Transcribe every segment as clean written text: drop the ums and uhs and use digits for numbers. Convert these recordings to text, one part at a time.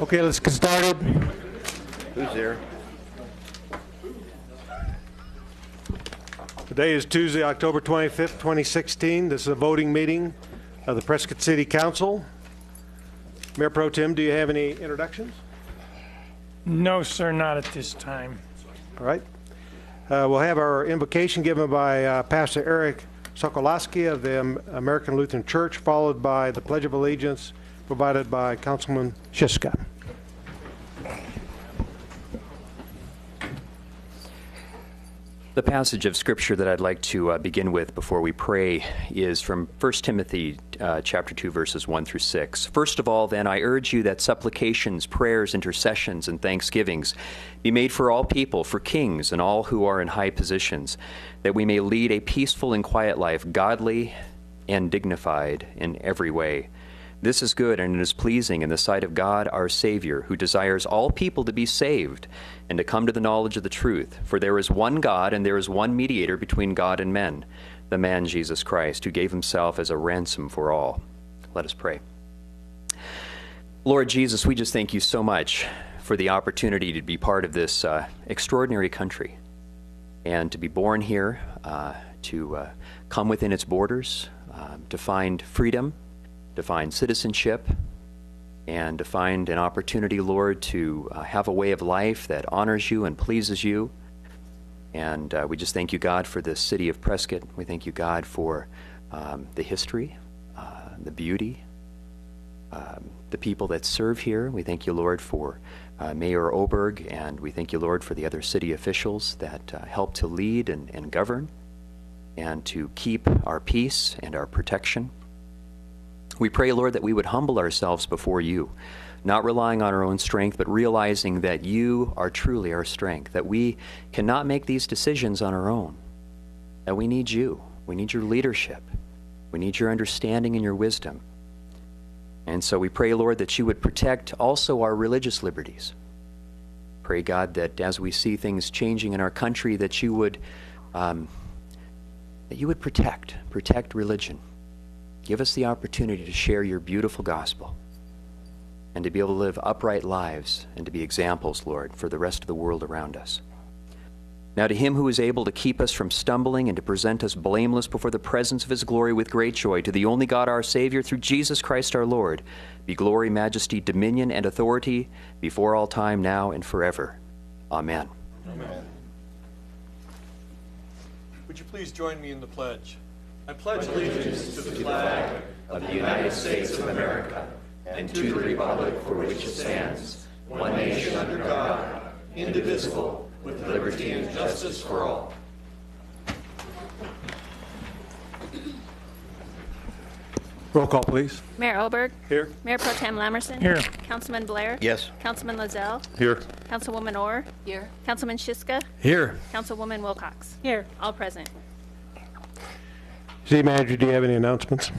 Okay, let's get started. Who's there? Today is Tuesday, October 25th, 2016. This is a voting meeting of the Prescott City Council. Mayor Pro Tem, do you have any introductions? No, sir, not at this time. All right. We'll have our invocation given by Pastor Eric Sokoloski of the American Lutheran Church, followed by the Pledge of Allegiance provided by Councilman Shiska. The passage of Scripture that I'd like to begin with before we pray is from 1 Timothy chapter 2, verses 1 through 6. First of all, then, I urge you that supplications, prayers, intercessions, and thanksgivings be made for all people, for kings and all who are in high positions, that we may lead a peaceful and quiet life, godly and dignified in every way. This is good, and it is pleasing in the sight of God our Savior, who desires all people to be saved and to come to the knowledge of the truth. For there is one God, and there is one mediator between God and men, the man Jesus Christ, who gave himself as a ransom for all. Let us pray. Lord Jesus, we just thank you so much for the opportunity to be part of this extraordinary country and to be born here, to come within its borders, to find freedom, to find citizenship, and to find an opportunity, Lord, to have a way of life that honors you and pleases you. And we just thank you, God, for the city of Prescott. We thank you, God, for the history, the beauty, the people that serve here. We thank you, Lord, for Mayor Oberg, and we thank you, Lord, for the other city officials that help to lead and govern and to keep our peace and our protection. We pray, Lord, that we would humble ourselves before you, not relying on our own strength, but realizing that you are truly our strength, that we cannot make these decisions on our own, that we need you. We need your leadership. We need your understanding and your wisdom. And so we pray, Lord, that you would protect also our religious liberties. Pray, God, that as we see things changing in our country, that you would protect religion. Give us the opportunity to share your beautiful gospel and to be able to live upright lives and to be examples, Lord, for the rest of the world around us. Now to him who is able to keep us from stumbling and to present us blameless before the presence of his glory with great joy, to the only God our Savior, through Jesus Christ our Lord, be glory, majesty, dominion, and authority before all time, now and forever. Amen. Amen. Would you please join me in the pledge? I pledge allegiance to the flag of the United States of America and to the republic for which it stands, one nation under God, indivisible, with liberty and justice for all. Roll call, please. Mayor Oberg. Here. Mayor Pro Tem Lamerson. Here. Councilman Blair. Yes. Councilman Lozelle. Here. Councilwoman Orr. Here. Councilman Shiska. Here. Councilwoman Wilcox. Here. All present. City Manager, do you have any announcements?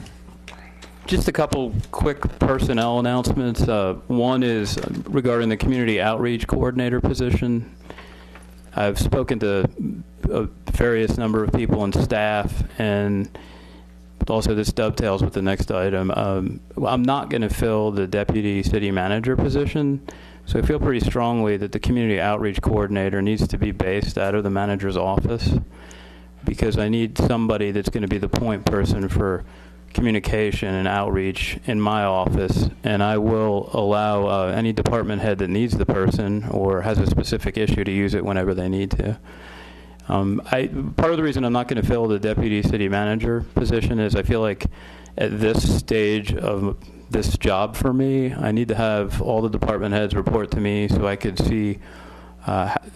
Just a couple quick personnel announcements. One is regarding the community outreach coordinator position. I've spoken to a various number of people and staff, and also this dovetails with the next item. I'm not going to fill the deputy city manager position, so I feel pretty strongly that the community outreach coordinator needs to be based out of the manager's office, because I need somebody that's going to be the point person for communication and outreach in my office, and I will allow any department head that needs the person or has a specific issue to use it whenever they need to. Part of the reason I'm not going to fill the deputy city manager position is I feel like at this stage of this job for me, I need to have all the department heads report to me so I could see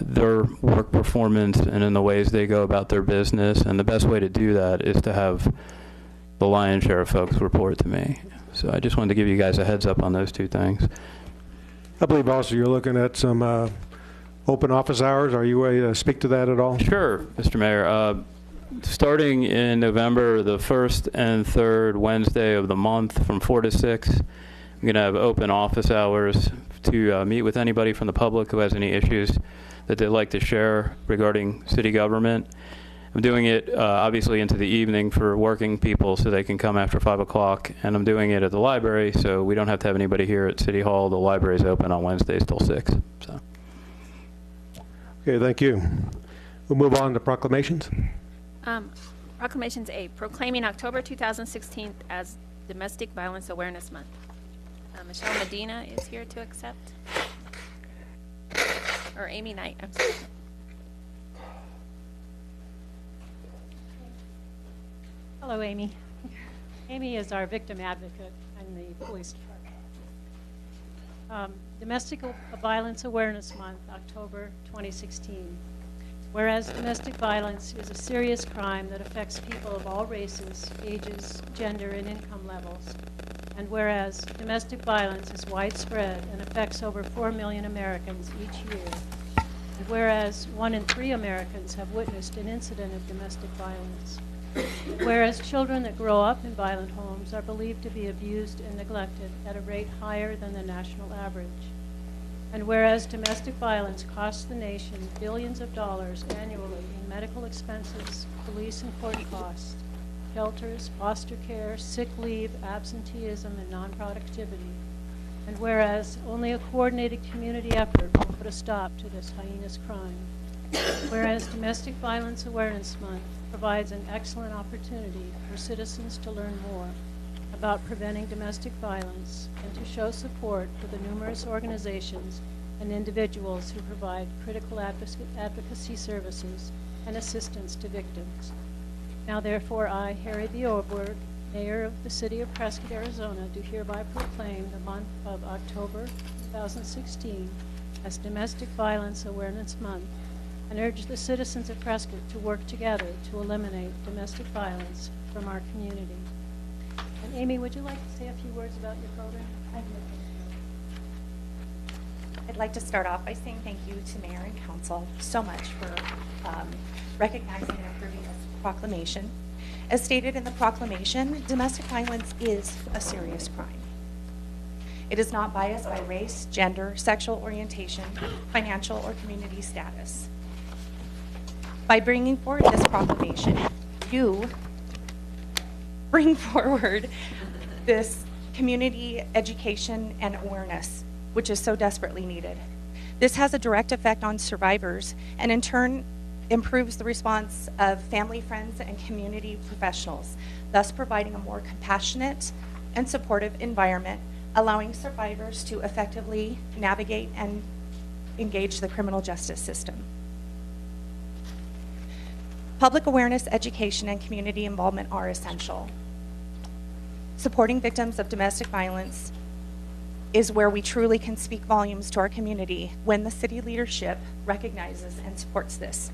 their work performance and in the ways they go about their business. And the best way to do that is to have the lion's share of folks report to me. So I just wanted to give you guys a heads up on those two things. I believe also you're looking at some open office hours. Are you ready to speak to that at all? Sure, Mr. Mayor. Starting in November, the first and third Wednesday of the month from 4 to 6, I'm going to have open office hours to meet with anybody from the public who has any issues that they'd like to share regarding city government. I'm doing it obviously into the evening for working people so they can come after 5 o'clock, and I'm doing it at the library so we don't have to have anybody here at City Hall. The library's open on Wednesdays till 6. So. Okay, thank you. We'll move on to proclamations. Proclamations A, proclaiming October 2016 as Domestic Violence Awareness Month. Michelle Medina is here to accept. Or Amy Knight, I'm sorry. Hello, Amy. Amy is our victim advocate in the police department. Domestic Violence Awareness Month, October 2016. Whereas domestic violence is a serious crime that affects people of all races, ages, gender, and income levels. And whereas domestic violence is widespread and affects over 4 million Americans each year. And whereas 1 in 3 Americans have witnessed an incident of domestic violence. Whereas children that grow up in violent homes are believed to be abused and neglected at a rate higher than the national average. And whereas domestic violence costs the nation billions of dollars annually in medical expenses, police and court costs, shelters, foster care, sick leave, absenteeism, and non-productivity. And whereas only a coordinated community effort will put a stop to this heinous crime. Whereas Domestic Violence Awareness Month provides an excellent opportunity for citizens to learn more about preventing domestic violence and to show support for the numerous organizations and individuals who provide critical advocacy services and assistance to victims. Now therefore I, Harry B. Orberg, Mayor of the City of Prescott, Arizona, do hereby proclaim the month of October 2016 as Domestic Violence Awareness Month and urge the citizens of Prescott to work together to eliminate domestic violence from our community. And Amy, would you like to say a few words about your program? I'd like to start off by saying thank you to Mayor and Council so much for recognizing and approving this proclamation. As stated in the proclamation, domestic violence is a serious crime. It is not biased by race, gender, sexual orientation, financial, or community status. By bringing forward this proclamation, you bring forward this community education and awareness, which is so desperately needed. This has a direct effect on survivors and in turn improves the response of family, friends, and community professionals, thus providing a more compassionate and supportive environment, allowing survivors to effectively navigate and engage the criminal justice system. Public awareness, education, and community involvement are essential. Supporting victims of domestic violence is where we truly can speak volumes to our community when the city leadership recognizes and supports this.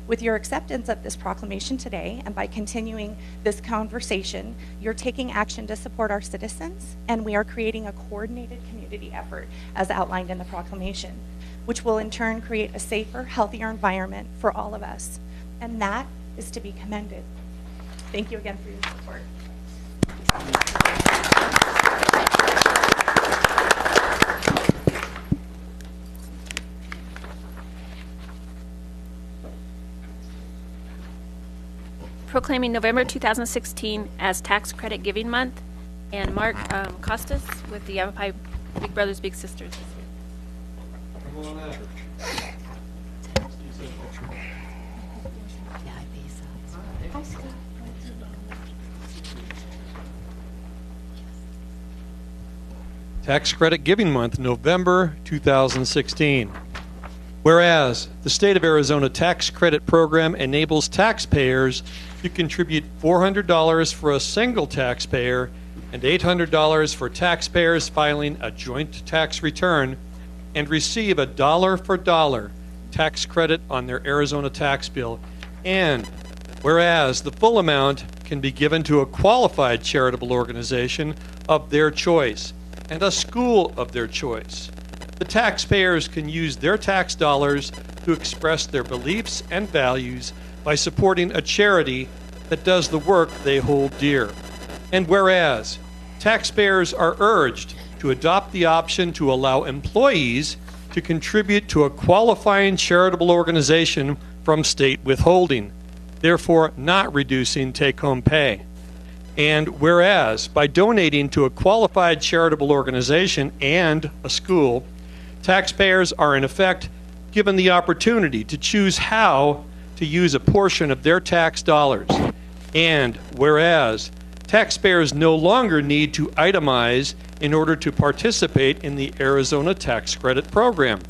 With your acceptance of this proclamation today and by continuing this conversation, you're taking action to support our citizens, and we are creating a coordinated community effort as outlined in the proclamation, which will in turn create a safer, healthier environment for all of us. And that is to be commended. Thank you again for your support. Proclaiming November 2016 as Tax Credit Giving Month, and Mark Costas with the Yavapai Big Brothers Big Sisters. Tax Credit Giving Month, November 2016. Whereas the State of Arizona Tax Credit Program enables taxpayers to contribute $400 for a single taxpayer and $800 for taxpayers filing a joint tax return and receive a dollar-for-dollar tax credit on their Arizona tax bill. And whereas the full amount can be given to a qualified charitable organization of their choice and a school of their choice. The taxpayers can use their tax dollars to express their beliefs and values by supporting a charity that does the work they hold dear. And whereas taxpayers are urged to adopt the option to allow employees to contribute to a qualifying charitable organization from state withholding. therefore not reducing take-home pay. And whereas, by donating to a qualified charitable organization and a school, taxpayers are in effect given the opportunity to choose how to use a portion of their tax dollars. And whereas, taxpayers no longer need to itemize in order to participate in the Arizona Tax Credit Program.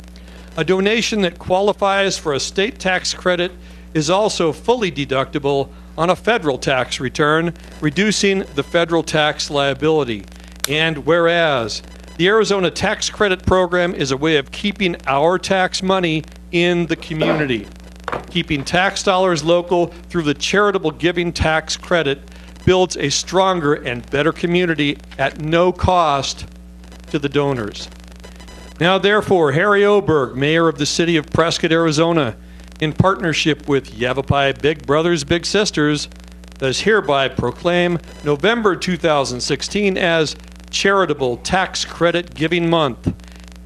A donation that qualifies for a state tax credit is also fully deductible on a federal tax return, reducing the federal tax liability. And whereas, the Arizona Tax Credit Program is a way of keeping our tax money in the community. Keeping tax dollars local through the charitable giving tax credit builds a stronger and better community at no cost to the donors. Now, therefore, Harry Oberg, Mayor of the City of Prescott, Arizona, in partnership with Yavapai Big Brothers Big Sisters, does hereby proclaim November 2016 as Charitable Tax Credit Giving Month,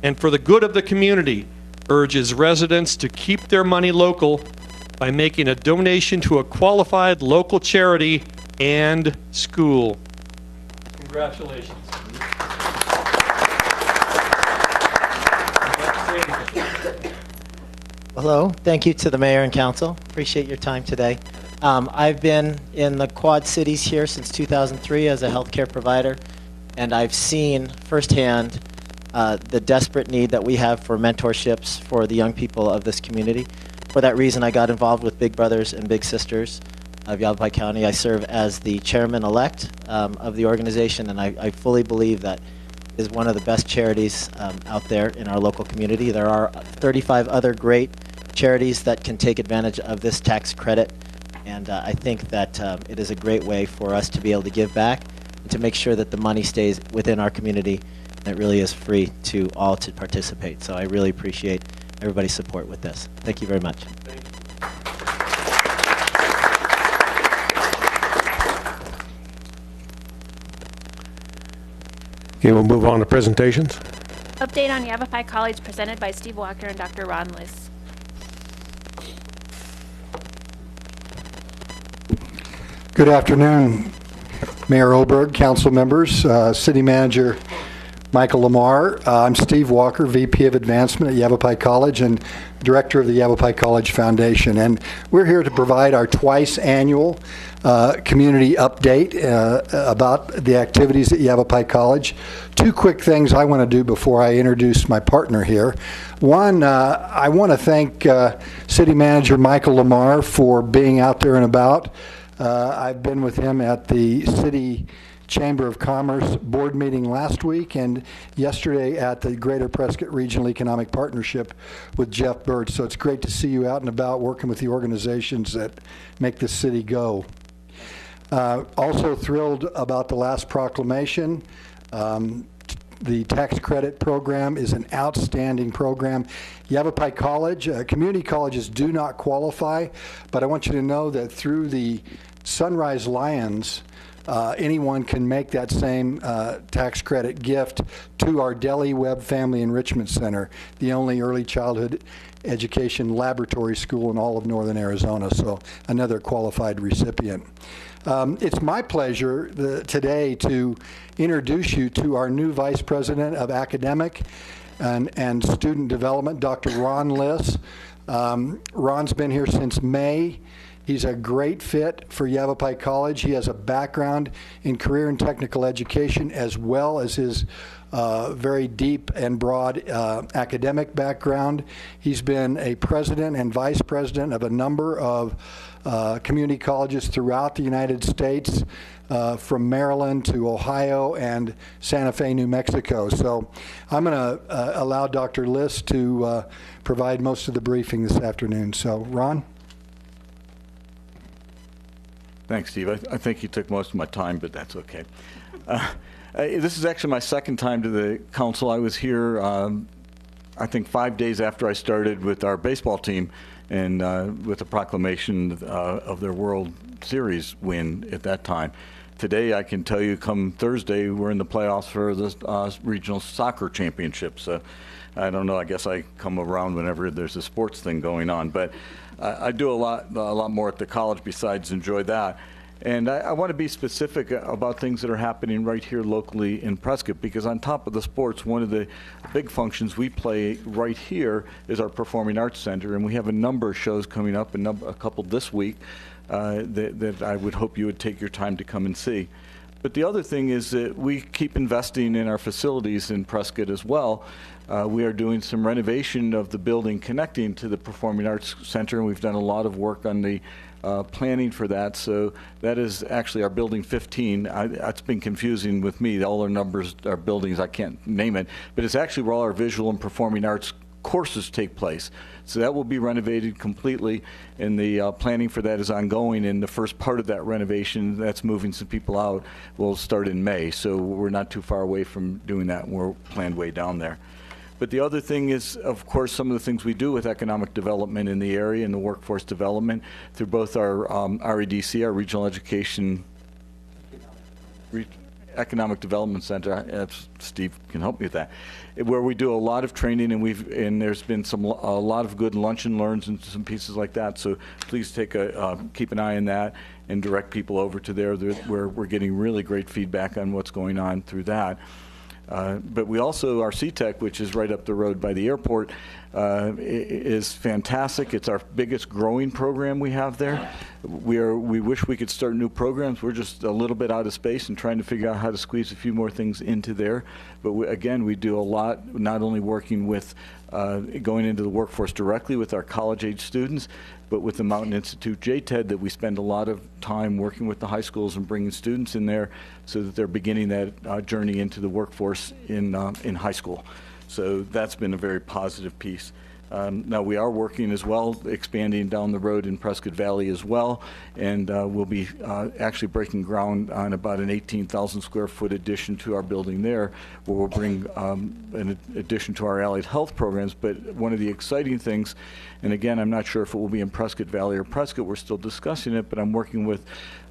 and for the good of the community, urges residents to keep their money local by making a donation to a qualified local charity and school. Congratulations. Hello, thank you to the mayor and council. Appreciate your time today. I've been in the Quad Cities here since 2003 as a healthcare provider, and I've seen firsthand the desperate need that we have for mentorships for the young people of this community. For that reason, I got involved with Big Brothers and Big Sisters of Yavapai County. I serve as the chairman-elect of the organization, and I fully believe that is one of the best charities out there in our local community. There are 35 other great charities that can take advantage of this tax credit, and I think that it is a great way for us to be able to give back and to make sure that the money stays within our community and it really is free to all to participate. So I really appreciate everybody's support with this. Thank you very much. Okay, we'll move on to presentations. Update on Yavapai College presented by Steve Walker and Dr. Ron Liss. Good afternoon, Mayor Oberg, council members, City Manager Michael Lamar. I'm Steve Walker, VP of Advancement at Yavapai College and Director of the Yavapai College Foundation. And we're here to provide our twice annual community update about the activities at Yavapai College. Two quick things I want to do before I introduce my partner here. One, I want to thank City Manager Michael Lamar for being out there and about. I've been with him at the City Chamber of Commerce board meeting last week and yesterday at the Greater Prescott Regional Economic Partnership with Jeff Bird. So it's great to see you out and about working with the organizations that make this city go. Also thrilled about the last proclamation. The tax credit program is an outstanding program. Yavapai College, community colleges do not qualify, but I want you to know that through the Sunrise Lions, anyone can make that same tax credit gift to our Deli Webb Family Enrichment Center, the only early childhood education laboratory school in all of northern Arizona, so another qualified recipient. It's my pleasure today to introduce you to our new Vice President of Academic and Student Development, Dr. Ron Liss. Ron's been here since May. He's a great fit for Yavapai College. He has a background in career and technical education as well as his very deep and broad academic background. He's been a president and vice president of a number of community colleges throughout the United States, from Maryland to Ohio and Santa Fe, New Mexico. So I'm going to allow Dr. Liss to provide most of the briefing this afternoon. So, Ron? Thanks, Steve. I think you took most of my time, but that's okay. This is actually my second time to the council. I was here, I think 5 days after I started with our baseball team and with the proclamation of their World Series win at that time. Today, I can tell you, come Thursday, we're in the playoffs for the regional soccer championships. I don't know, I guess I come around whenever there's a sports thing going on. But I do a lot more at the college besides enjoy that. And I want to be specific about things that are happening right here locally in Prescott, because on top of the sports, one of the big functions we play right here is our Performing Arts Center, and we have a number of shows coming up, a couple this week, that I would hope you would take your time to come and see. But the other thing is that we keep investing in our facilities in Prescott as well. We are doing some renovation of the building connecting to the Performing Arts Center, and we've done a lot of work on the planning for that. So that is actually our building 15. That's been confusing with me. All our numbers are buildings, I can't name it, but it's actually where all our visual and performing arts courses take place. So that will be renovated completely, and the planning for that is ongoing. And the first part of that renovation, that's moving some people out, will start in May. So we're not too far away from doing that. We're planned way down there. But the other thing is, of course, some of the things we do with economic development in the area and the workforce development through both our REDC, our Regional Education Economic Development Center. Steve can help me with that, where we do a lot of training, and there's been a lot of good lunch and learns and some pieces like that. So please keep an eye on that and direct people over to there, where we're getting really great feedback on what's going on through that. But we also, our CTEC, which is right up the road by the airport, is fantastic. It's our biggest growing program we have there. We wish we could start new programs. We're just a little bit out of space and trying to figure out how to squeeze a few more things into there. But again, we do a lot, not only working with going into the workforce directly with our college-age students, but with the Mountain Institute JTED, that we spend a lot of time working with the high schools and bringing students in there so that they're beginning that journey into the workforce in high school. So that's been a very positive piece. Now we are working as well, expanding down the road in Prescott Valley as well, and we'll be actually breaking ground on about an 18,000 square foot addition to our building there, where we'll bring an addition to our allied health programs. But one of the exciting things, and again, I'm not sure if it will be in Prescott Valley or Prescott, we're still discussing it, but I'm working with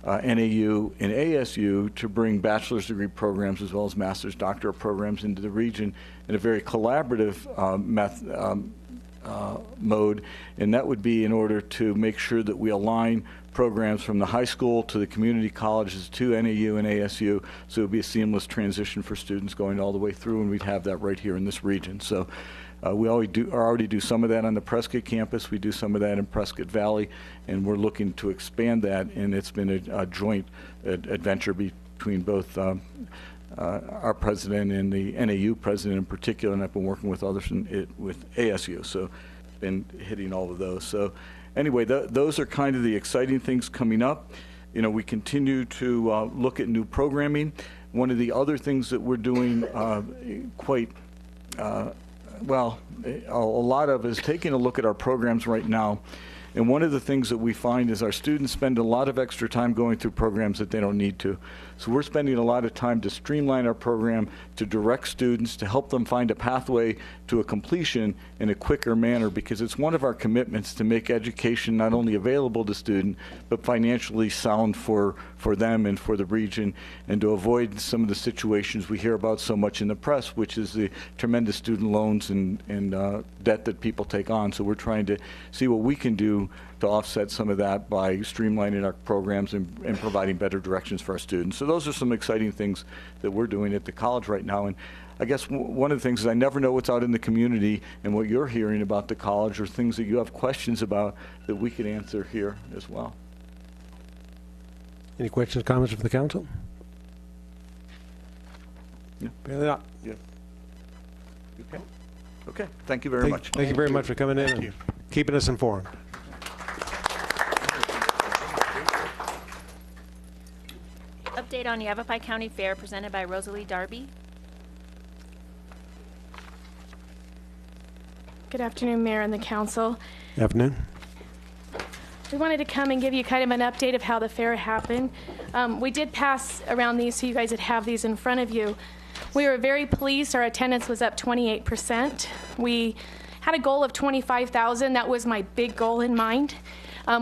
NAU and ASU to bring bachelor's degree programs as well as master's doctorate programs into the region in a very collaborative mode, and that would be in order to make sure that we align programs from the high school to the community colleges to NAU and ASU, so it would be a seamless transition for students going all the way through, and we'd have that right here in this region. So we already do some of that on the Prescott campus. We do some of that in Prescott Valley, and we're looking to expand that, and it's been a joint adventure between both our president and the NAU president in particular, and I've been working with others with ASU, so been hitting all of those. So anyway, those are kind of the exciting things coming up. You know, we continue to look at new programming. One of the other things that we're doing quite well, a lot of is taking a look at our programs right now. And one of the things that we find is our students spend a lot of extra time going through programs that they don't need to. So we're spending a lot of time to streamline our program, to direct students, to help them find a pathway to a completion in a quicker manner, because it's one of our commitments to make education not only available to students, but financially sound for them and for the region, and to avoid some of the situations we hear about so much in the press, which is the tremendous student loans and debt that people take on. So we're trying to see what we can do to offset some of that by streamlining our programs and providing better directions for our students. So those are some exciting things that we're doing at the college right now. And I guess one of the things is I never know what's out in the community and what you're hearing about the college, or things that you have questions about that we could answer here as well. Any questions, comments from the council? Yeah. Apparently not. Yeah. Okay. Okay. Thank you very much. Thank you very much for coming in and keeping us informed. Update on Yavapai County Fair presented by Rosalie Darby. Good afternoon, Mayor and the council. Afternoon. We wanted to come and give you kind of an update of how the fair happened. We did pass around these so you guys would have these in front of you. We were very pleased. Our attendance was up 28%. We had a goal of 25,000. That was my big goal in mind.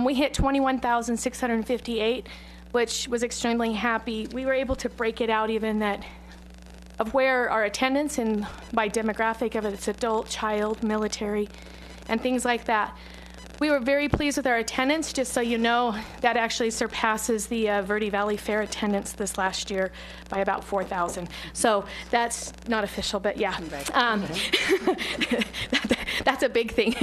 We hit 21,658, which was extremely happy. We were able to break it out even of where our attendance and by demographic of it's adult, child, military, and things like that. We were very pleased with our attendance. Just so you know, that actually surpasses the Verde Valley Fair attendance this last year by about 4,000. So that's not official, but yeah. That's a big thing,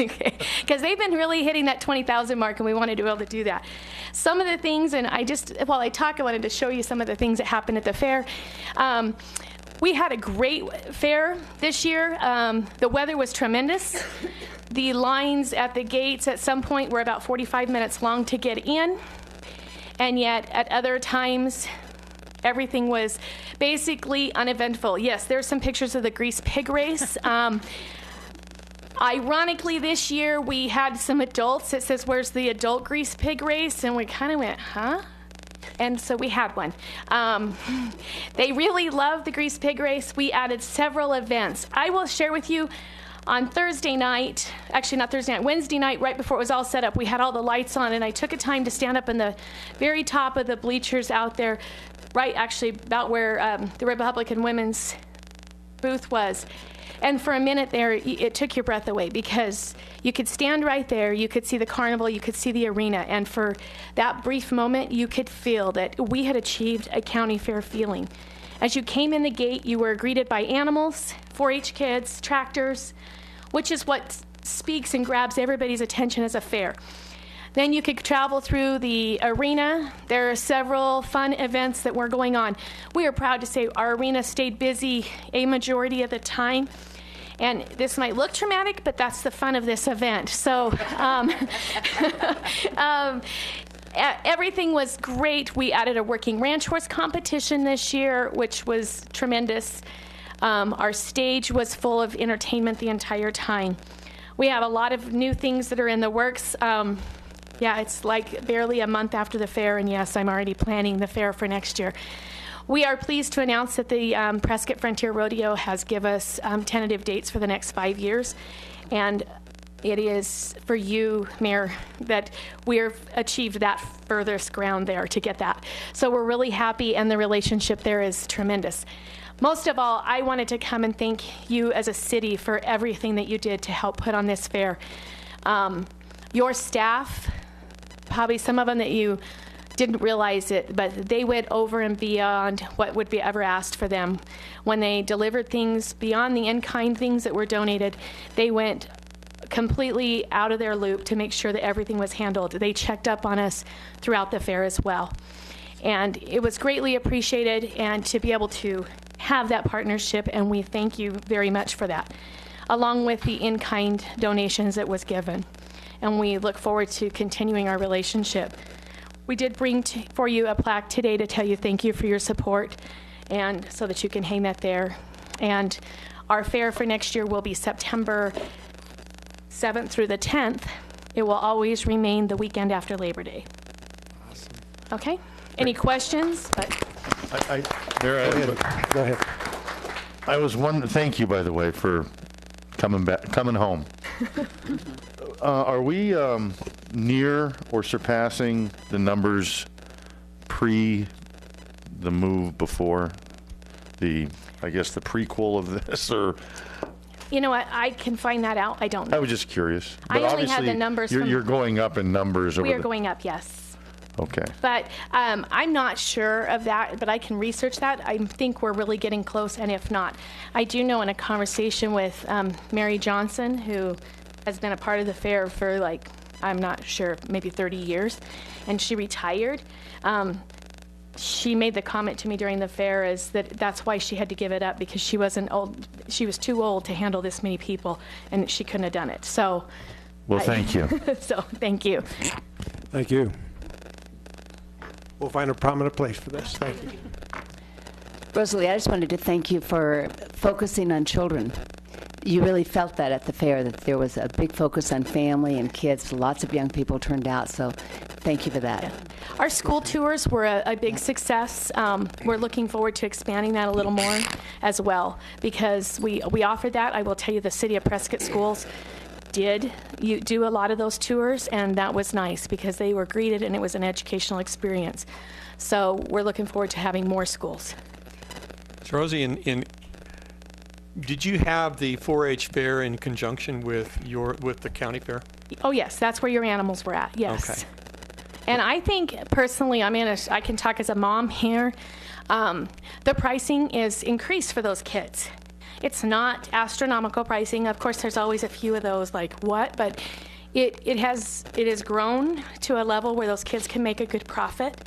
because they've been really hitting that 20,000 mark, and we wanted to be able to do that. Some of the things, and while I talk, I wanted to show you some of the things that happened at the fair. We had a great fair this year. The weather was tremendous. The lines at the gates at some point were about 45 minutes long to get in, and yet at other times, everything was basically uneventful. Yes, there's some pictures of the grease pig race. Ironically, this year we had some adults. It says, "Where's the adult grease pig race?" And we kind of went, huh? And so we had one. They really loved the grease pig race. We added several events. I will share with you on Thursday night, actually not Thursday night, Wednesday night, right before it was all set up, we had all the lights on, and I took a time to stand up in the very top of the bleachers out there, right actually about where the Republican women's booth was. And for a minute there, it took your breath away, because you could stand right there, you could see the carnival, you could see the arena, and for that brief moment, you could feel that we had achieved a county fair feeling. As you came in the gate, you were greeted by animals, 4-H kids, tractors, which is what speaks and grabs everybody's attention as a fair. Then you could travel through the arena. There are several fun events that were going on. We are proud to say our arena stayed busy a majority of the time. And this might look traumatic, but that's the fun of this event. So everything was great. We added a working ranch horse competition this year, which was tremendous. Our stage was full of entertainment the entire time. We have a lot of new things that are in the works. Yeah, it's like barely a month after the fair, and yes, I'm already planning the fair for next year. We are pleased to announce that the Prescott Frontier Rodeo has given us tentative dates for the next 5 years, and it is for you, Mayor, that we've achieved that furthest ground there to get that. So we're really happy, and the relationship there is tremendous. Most of all, I wanted to come and thank you as a city for everything that you did to help put on this fair. Your staff, probably some of them that you didn't realize it, but they went over and beyond what would be ever asked for them. When they delivered things beyond the in-kind things that were donated, they went completely out of their loop to make sure that everything was handled. They checked up on us throughout the fair as well. And it was greatly appreciated, and to be able to have that partnership, and we thank you very much for that, along with the in-kind donations that was given. And we look forward to continuing our relationship. We did bring for you a plaque today to tell you thank you for your support, and so that you can hang that there. And our fair for next year will be September 7th through the 10th. It will always remain the weekend after Labor Day. Awesome. Okay? Any questions? Go ahead. I was wondering, thank you, by the way, for coming home. Are we near or surpassing the numbers pre the move before the prequel of this, or? You know what? I can find that out. I don't know. I was just curious. I But only had obviously the numbers You're going up in numbers. We are going up, yes. Okay. But I'm not sure of that, but I can research that. I think we're really getting close, and if not, I do know in a conversation with Mary Johnson, who has been a part of the fair for, like, I'm not sure, maybe 30 years, and she retired. She made the comment to me during the fair is that's why she had to give it up, because she wasn't old. She was too old to handle this many people, and she couldn't have done it. So. Well, thank you. So, thank you. Thank you. We'll find a prominent place for this. Thank you. Rosalie, I just wanted to thank you for focusing on children. You really felt that at the fair, that there was a big focus on family and kids. Lots of young people turned out, so thank you for that. Yeah. Our school tours were a big success. We're looking forward to expanding that a little more as well, because we offered that. I will tell you, the City of Prescott schools did do a lot of those tours, and that was nice because they were greeted and it was an educational experience. So we're looking forward to having more schools. So Rosie, did you have the 4-H fair in conjunction with the county fair? Oh, yes, that's where your animals were at, yes. Okay. And I think, personally, I can talk as a mom here, the pricing is increased for those kids. It's not astronomical pricing. Of course, there's always a few of those, like, what? But it has grown to a level where those kids can make a good profit.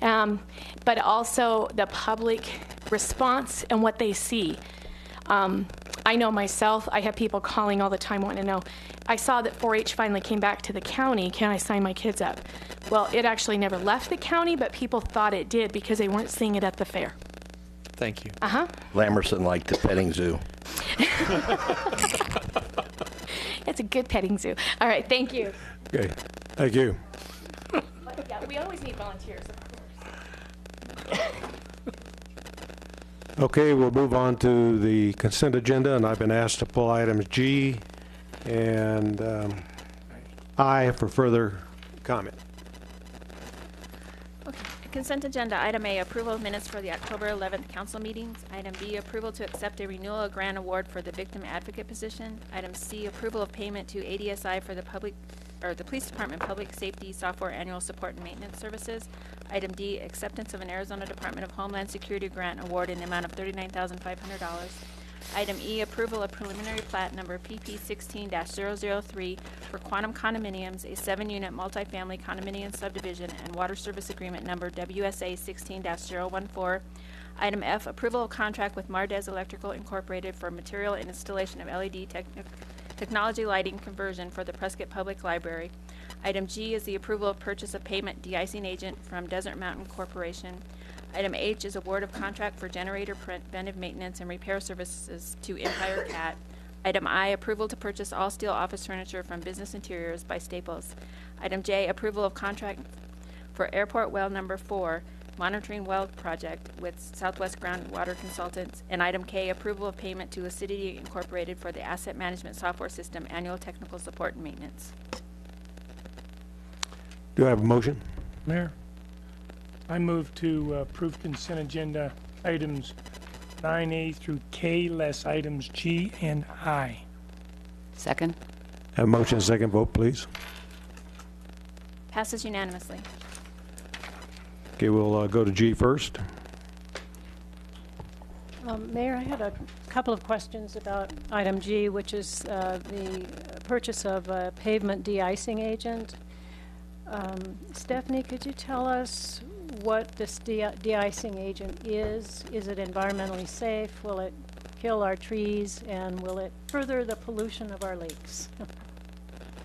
But also the public response and what they see. I know myself, I have people calling all the time wanting to know, I saw that 4-H finally came back to the county, can I sign my kids up? Well, it actually never left the county, but people thought it did because they weren't seeing it at the fair. Thank you. Lamerson liked the petting zoo. It's a good petting zoo. All right, thank you. Okay, thank you. But yeah, we always need volunteers, of course. Okay, we'll move on to the consent agenda, and I've been asked to pull items G and I for further comment. Okay. Consent agenda, item A, approval of minutes for the October 11th council meetings. Item B, approval to accept a renewal of grant award for the victim advocate position. Item C, approval of payment to ADSI for the Police Department Public Safety Software Annual Support and Maintenance Services. Item D, acceptance of an Arizona Department of Homeland Security grant award in the amount of $39,500. Item E, approval of preliminary plat number PP 16-003 for Quantum Condominiums, a 7-unit multifamily condominium subdivision, and water service agreement number WSA 16-014. Item F, approval of contract with Mardez Electrical Incorporated for material and installation of LED technology lighting conversion for the Prescott Public Library. Item G is the approval of purchase of payment de-icing agent from Desert Mountain Corporation. Item H is award of contract for generator preventive maintenance and repair services to Empire Cat. Item I, approval to purchase all steel office furniture from Business Interiors by Staples. Item J, approval of contract for airport well number 4, monitoring well project with Southwest Groundwater Consultants. And item K, approval of payment to Acidity Incorporated for the asset management software system annual technical support and maintenance. Do I have a motion? Mayor, I move to approve consent agenda items 9A through K, less items G and I. Second. Have a motion, second vote, please. Passes unanimously. Okay, we'll go to G first. Mayor, I had a couple of questions about item G, which is the purchase of a pavement de-icing agent. Stephanie, could you tell us what this de-icing agent is? Is it environmentally safe? Will it kill our trees? And will it further the pollution of our lakes?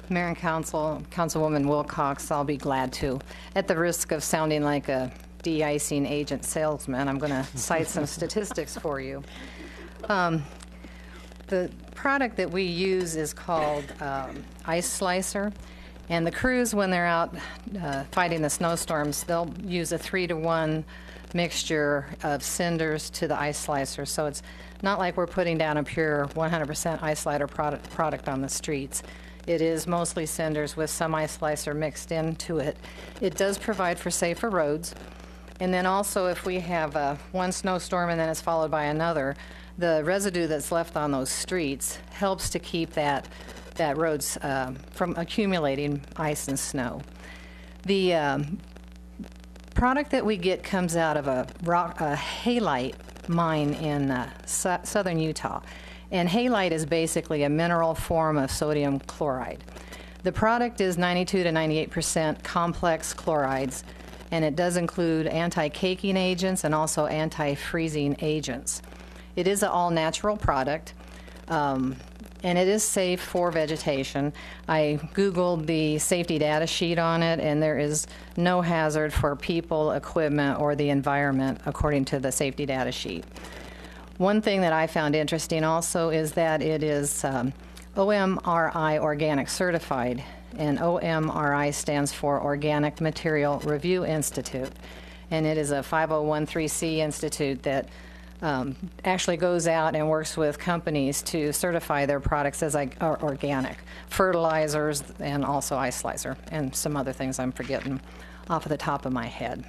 Mayor and Council, Councilwoman Wilcox, I'll be glad to. At the risk of sounding like a de-icing agent salesman, I'm going to cite some statistics for you. The product that we use is called Ice Slicer. And the crews, when they're out fighting the snowstorms, they'll use a 3-to-1 mixture of cinders to the ice slicer. So it's not like we're putting down a pure 100% ice slicer product on the streets. It is mostly cinders with some ice slicer mixed into it. It does provide for safer roads. And then also, if we have one snowstorm and then it's followed by another, the residue that's left on those streets helps to keep that roads from accumulating ice and snow. The product that we get comes out of a halite mine in southern Utah. And halite is basically a mineral form of sodium chloride. The product is 92 to 98% complex chlorides, and it does include anti-caking agents and also anti-freezing agents. It is an all-natural product. And it is safe for vegetation. I Googled the safety data sheet on it, and there is no hazard for people, equipment, or the environment, according to the safety data sheet. One thing that I found interesting also is that it is OMRI Organic Certified, and OMRI stands for Organic Material Review Institute, and it is a 5013C institute that actually goes out and works with companies to certify their products as organic, fertilizers, and also ice slicer, and some other things I'm forgetting off of the top of my head.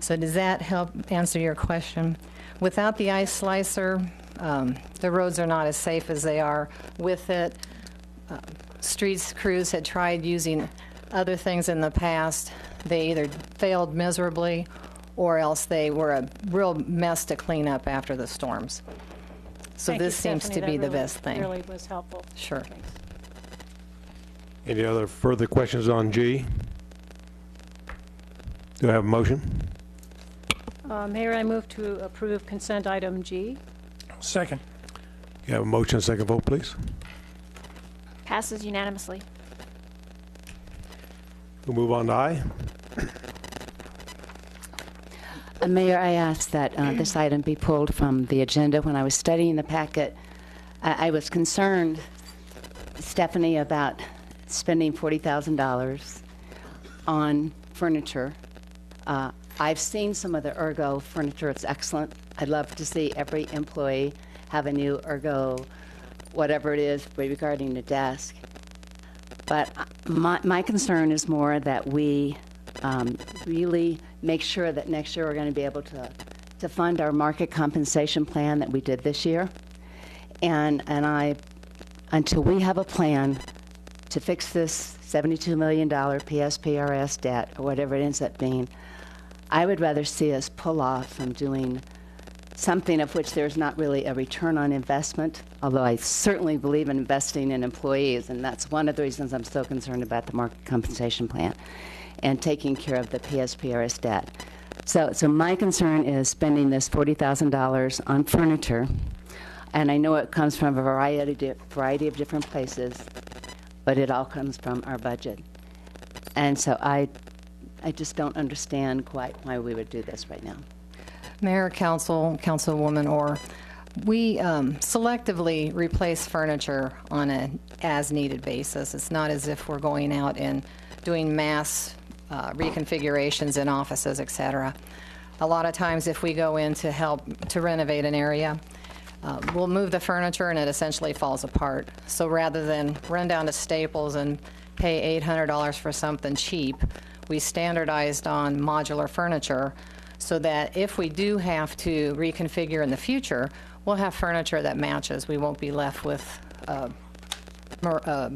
So does that help answer your question? Without the ice slicer, the roads are not as safe as they are with it. streets crews had tried using other things in the past. They either failed miserably or else they were a real mess to clean up after the storms. So Thank you, this seems Stephanie. to be That the really- best thing. Really was helpful. Sure. Thanks. Any other further questions on G? Do I have a motion? Mayor, I move to approve consent item G. Second. You have a motion, second vote, please. Passes unanimously. We'll move on to I. Mayor, I asked that this item be pulled from the agenda. When I was studying the packet, I was concerned, Stephanie, about spending $40,000 on furniture. I've seen some of the Ergo furniture. It's excellent. I'd love to see every employee have a new Ergo, whatever it is regarding the desk. But my concern is more that we really make sure that next year we're going to be able to fund our market compensation plan that we did this year. And until we have a plan to fix this $72 million PSPRS debt, or whatever it ends up being, I would rather see us pull off from doing something of which there's not really a return on investment, although I certainly believe in investing in employees, and that's one of the reasons I'm so concerned about the market compensation plan and taking care of the PSPRS debt. So my concern is spending this $40,000 on furniture, and I know it comes from a variety of different places, but it all comes from our budget. And so I just don't understand quite why we would do this right now. Mayor, Council, Councilwoman Orr, we selectively replace furniture on an as-needed basis. It's not as if we're going out and doing mass reconfigurations in offices, et cetera. A lot of times if we go in to help to renovate an area, we'll move the furniture and it essentially falls apart. So rather than run down to Staples and pay $800 for something cheap, we standardized on modular furniture so that if we do have to reconfigure in the future, we'll have furniture that matches. We won't be left with a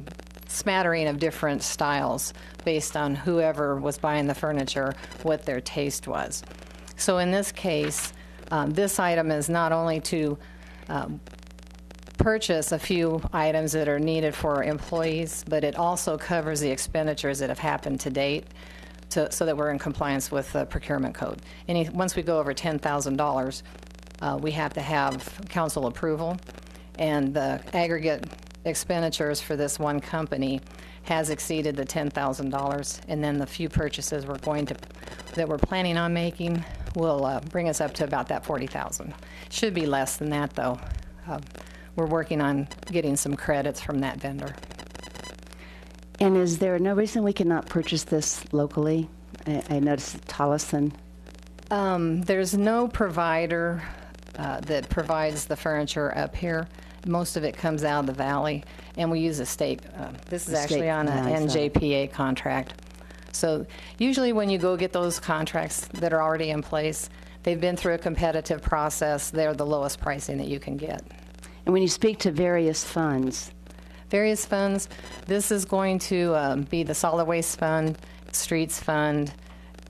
smattering of different styles based on whoever was buying the furniture, what their taste was. So in this case, this item is not only to purchase a few items that are needed for employees, but it also covers the expenditures that have happened to date so that we're in compliance with the procurement code. Once we go over $10,000, we have to have council approval, and the aggregate expenditures for this one company has exceeded the $10,000, and then the few purchases that we're planning on making will bring us up to about that $40,000. Should be less than that, though. We're working on getting some credits from that vendor. And is there no reason we cannot purchase this locally? I noticed Tolleson. There's no provider that provides the furniture up here. Most of it comes out of the valley, and we use a state. This is actually on an NJPA contract. So usually when you go get those contracts that are already in place, they've been through a competitive process. They're the lowest pricing that you can get. And when you speak to various funds, this is going to be the solid waste fund, streets fund,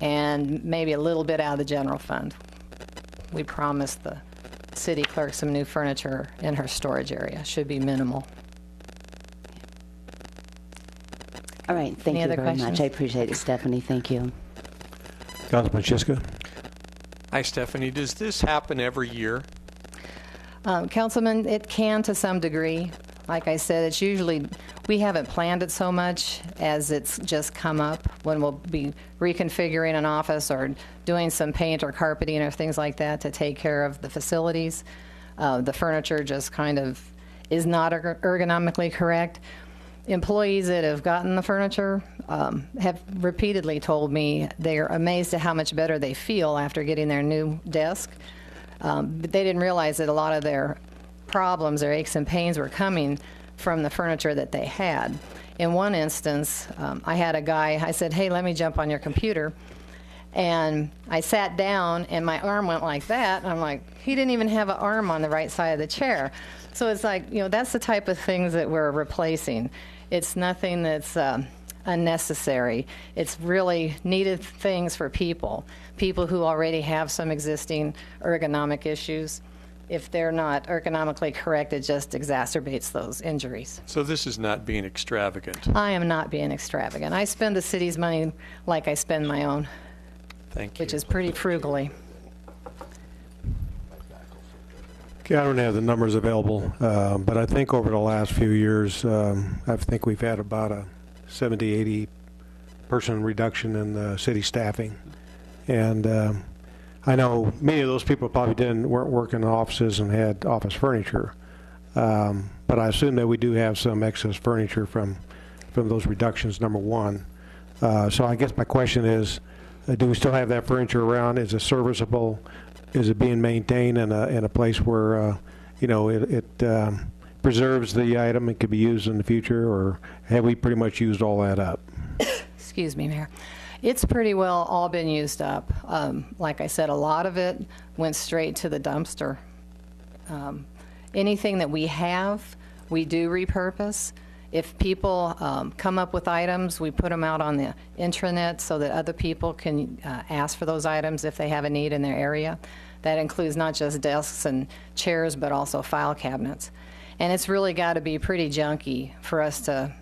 and maybe a little bit out of the general fund. We promised the city clerk some new furniture in her storage area. Should be minimal. All right, thank you very much. I appreciate it, Stephanie. Thank you. Councilman Shiska. Hi, Stephanie. Does this happen every year? Councilman, it can to some degree. Like I said, it's usually, we haven't planned it so much as it's just come up when we'll be reconfiguring an office or doing some paint or carpeting or things like that to take care of the facilities. The furniture just kind of is not ergonomically correct. Employees that have gotten the furniture have repeatedly told me they're amazed at how much better they feel after getting their new desk. But they didn't realize that a lot of their problems, their aches and pains were coming from the furniture that they had. In one instance, I had a guy, I said, hey, let me jump on your computer. And I sat down, and my arm went like that. And I'm like, he didn't even have an arm on the right side of the chair. So it's like, that's the type of things that we're replacing. It's nothing that's unnecessary. It's really needed things for people who already have some existing ergonomic issues. If they're not ergonomically correct, it just exacerbates those injuries. So this is not being extravagant. I am not being extravagant. I spend the city's money like I spend my own. Thank you. Which is pretty frugally. Okay, I don't have the numbers available, but I think over the last few years, I think we've had about a 70, 80 person reduction in the city staffing. And I know many of those people probably weren't working in offices and had office furniture, but I assume that we do have some excess furniture from those reductions, number one. So I guess my question is, do we still have that furniture around? Is it serviceable? Is it being maintained in a place where it preserves the item and could be used in the future, or have we pretty much used all that up? Excuse me, Mayor. It's pretty well all been used up. Like I said, a lot of it went straight to the dumpster. Anything that we have, we do repurpose. If people come up with items, we put them out on the intranet so that other people can ask for those items if they have a need in their area. That includes not just desks and chairs, but also file cabinets. And it's really got to be pretty junky for us to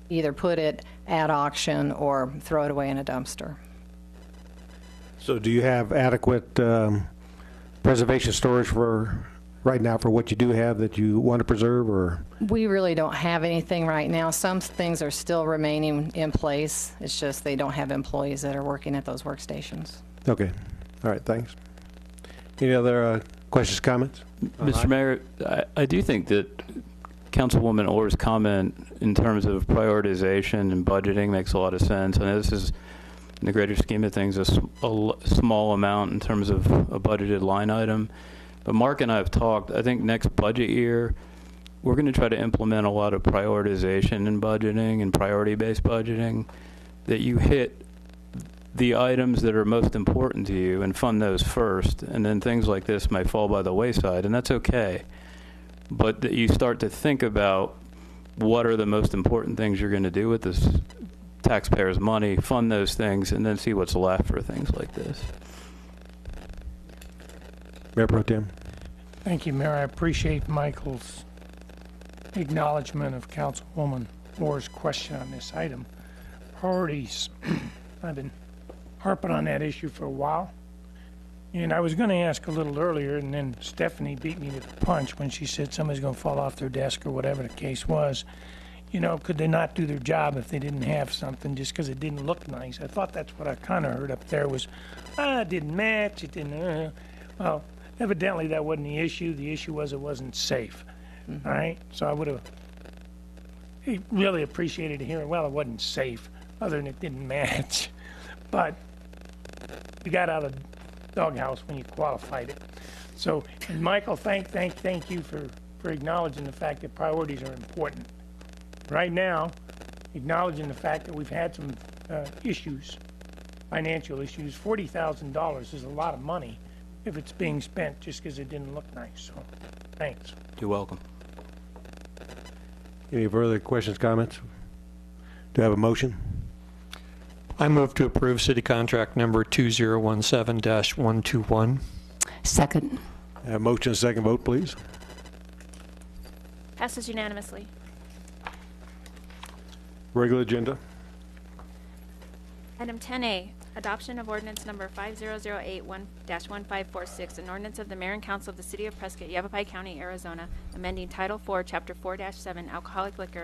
either put it at auction or throw it away in a dumpster. So do you have adequate preservation storage for right now for what you do have that you want to preserve, or? We really don't have anything right now. Some things are still remaining in place. It's just they don't have employees that are working at those workstations. Okay. All right, thanks. Any other questions, comments? Mr. Mayor, I do think that Councilwoman Orr's comment in terms of prioritization and budgeting makes a lot of sense. I know this is, in the greater scheme of things, a small amount in terms of a budgeted line item. But Mark and I have talked, I think next budget year, we're going to try to implement a lot of prioritization in budgeting and priority-based budgeting, that you hit the items that are most important to you and fund those first, and then things like this might fall by the wayside, and that's okay. But that you start to think about what are the most important things you're going to do with this taxpayers' money, fund those things, and then see what's left for things like this. Mayor Pro Tem. Thank you, Mayor. I appreciate Michael's acknowledgement of Councilwoman Orr's question on this item. Priorities. I've been harping on that issue for a while. And I was going to ask a little earlier, and then Stephanie beat me to the punch when she said somebody's going to fall off their desk or whatever the case was. Could they not do their job if they didn't have something just because it didn't look nice? I thought that's what I kind of heard up there was, it didn't match, it didn't, well, evidently that wasn't the issue. The issue was it wasn't safe, all right? So I would have really appreciated hearing, well, it wasn't safe, other than it didn't match. But we got out of the doghouse when you qualified it. So, and Michael, thank you for acknowledging the fact that priorities are important. Right now, acknowledging the fact that we've had some issues, financial issues, $40,000 is a lot of money if it's being spent just because it didn't look nice. So, thanks. You're welcome. Any further questions, comments? Do I have a motion? I move to approve city contract number 2017-121. Second. Motion, second vote, please. Passes unanimously. Regular agenda. Item 10A, adoption of ordinance number 5008-1546, an ordinance of the Mayor and Council of the City of Prescott, Yavapai County, Arizona, amending Title 4, Chapter 4-7, alcoholic liquor,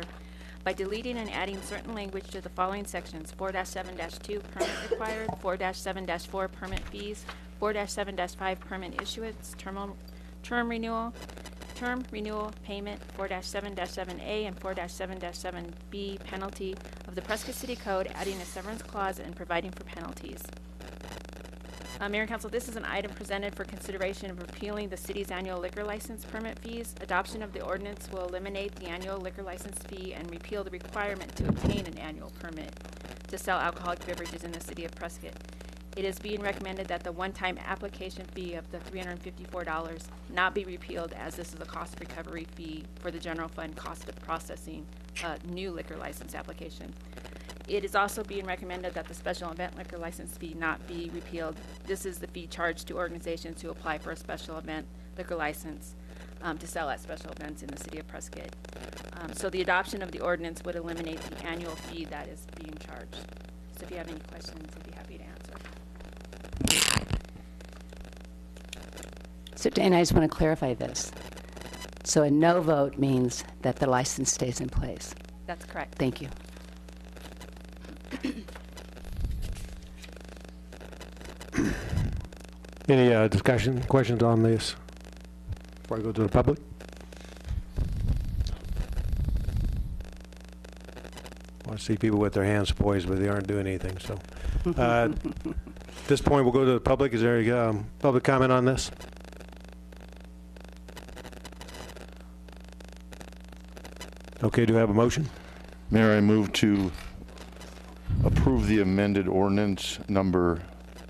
by deleting and adding certain language to the following sections: 4-7-2 permit required, 4-7-4 permit fees, 4-7-5 permit issuance, term renewal payment, 4-7-7A and 4-7-7B penalty of the Prescott City Code, adding a severance clause and providing for penalties. Mayor and Council, this is an item presented for consideration of repealing the city's annual liquor license permit fees. Adoption of the ordinance will eliminate the annual liquor license fee and repeal the requirement to obtain an annual permit to sell alcoholic beverages in the city of Prescott. It is being recommended that the one-time application fee of the $354 not be repealed, as this is a cost recovery fee for the general fund cost of processing a new liquor license application. It is also being recommended that the special event liquor license fee not be repealed. This is the fee charged to organizations who apply for a special event liquor license to sell at special events in the city of Prescott. So the adoption of the ordinance would eliminate the annual fee that is being charged. So if you have any questions, I'd be happy to answer. So Dana, I just want to clarify this. So a no vote means that the license stays in place. That's correct. Thank you. Any discussion, questions on this before I go to the public? I want to see people with their hands poised, but they aren't doing anything. So at this point, we'll go to the public. Is there a public comment on this? Okay, do I have a motion? Mayor, I move to approve the amended ordinance number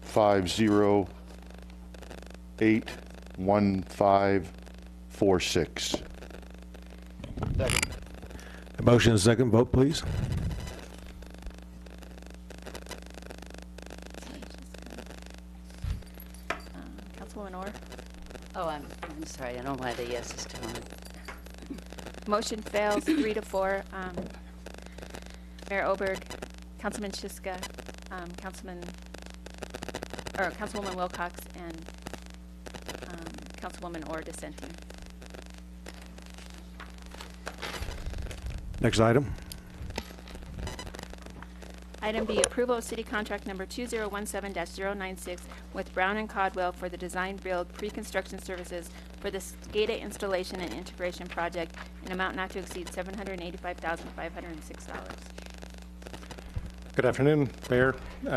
5081546. A motion and a second. Vote, please. Councilwoman Orr? Oh, I'm sorry. I don't know why the yes is still on. Motion fails 3-4. Mayor Oberg, Councilman Shiska, Councilwoman Wilcox, and Councilwoman Orr dissenting. Next item. Item B, approval of city contract number 2017-096 with Brown and Caldwell for the design build pre-construction services for the SCADA installation and integration project in amount not to exceed $785,506. Good afternoon, Mayor,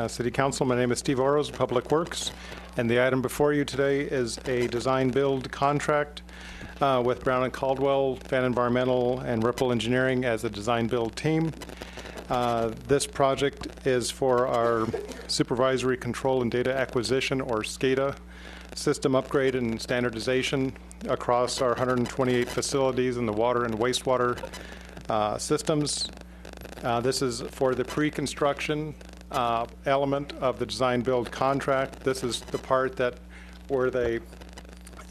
City Council. My name is Steve Oroz, Public Works, and the item before you today is a design build contract with Brown and Caldwell, Fan Environmental, and Ripple Engineering as a design build team. This project is for our supervisory control and data acquisition, or SCADA, system upgrade and standardization across our 128 facilities in the water and wastewater systems. This is for the pre-construction element of the design build contract. This is the part that where they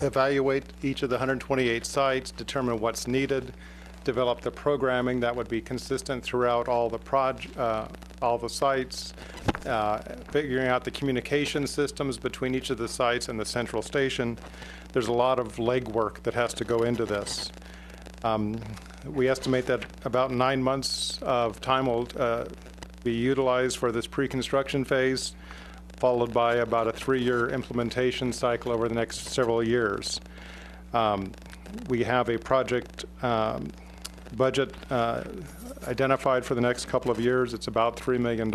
evaluate each of the 128 sites, determine what's needed, develop the programming that would be consistent throughout all the sites, figuring out the communication systems between each of the sites and the central station. There's a lot of legwork that has to go into this. We estimate that about 9 months of time will be utilized for this pre-construction phase, followed by about a 3-year implementation cycle over the next several years. We have a project budget identified for the next couple of years. It's about $3 million.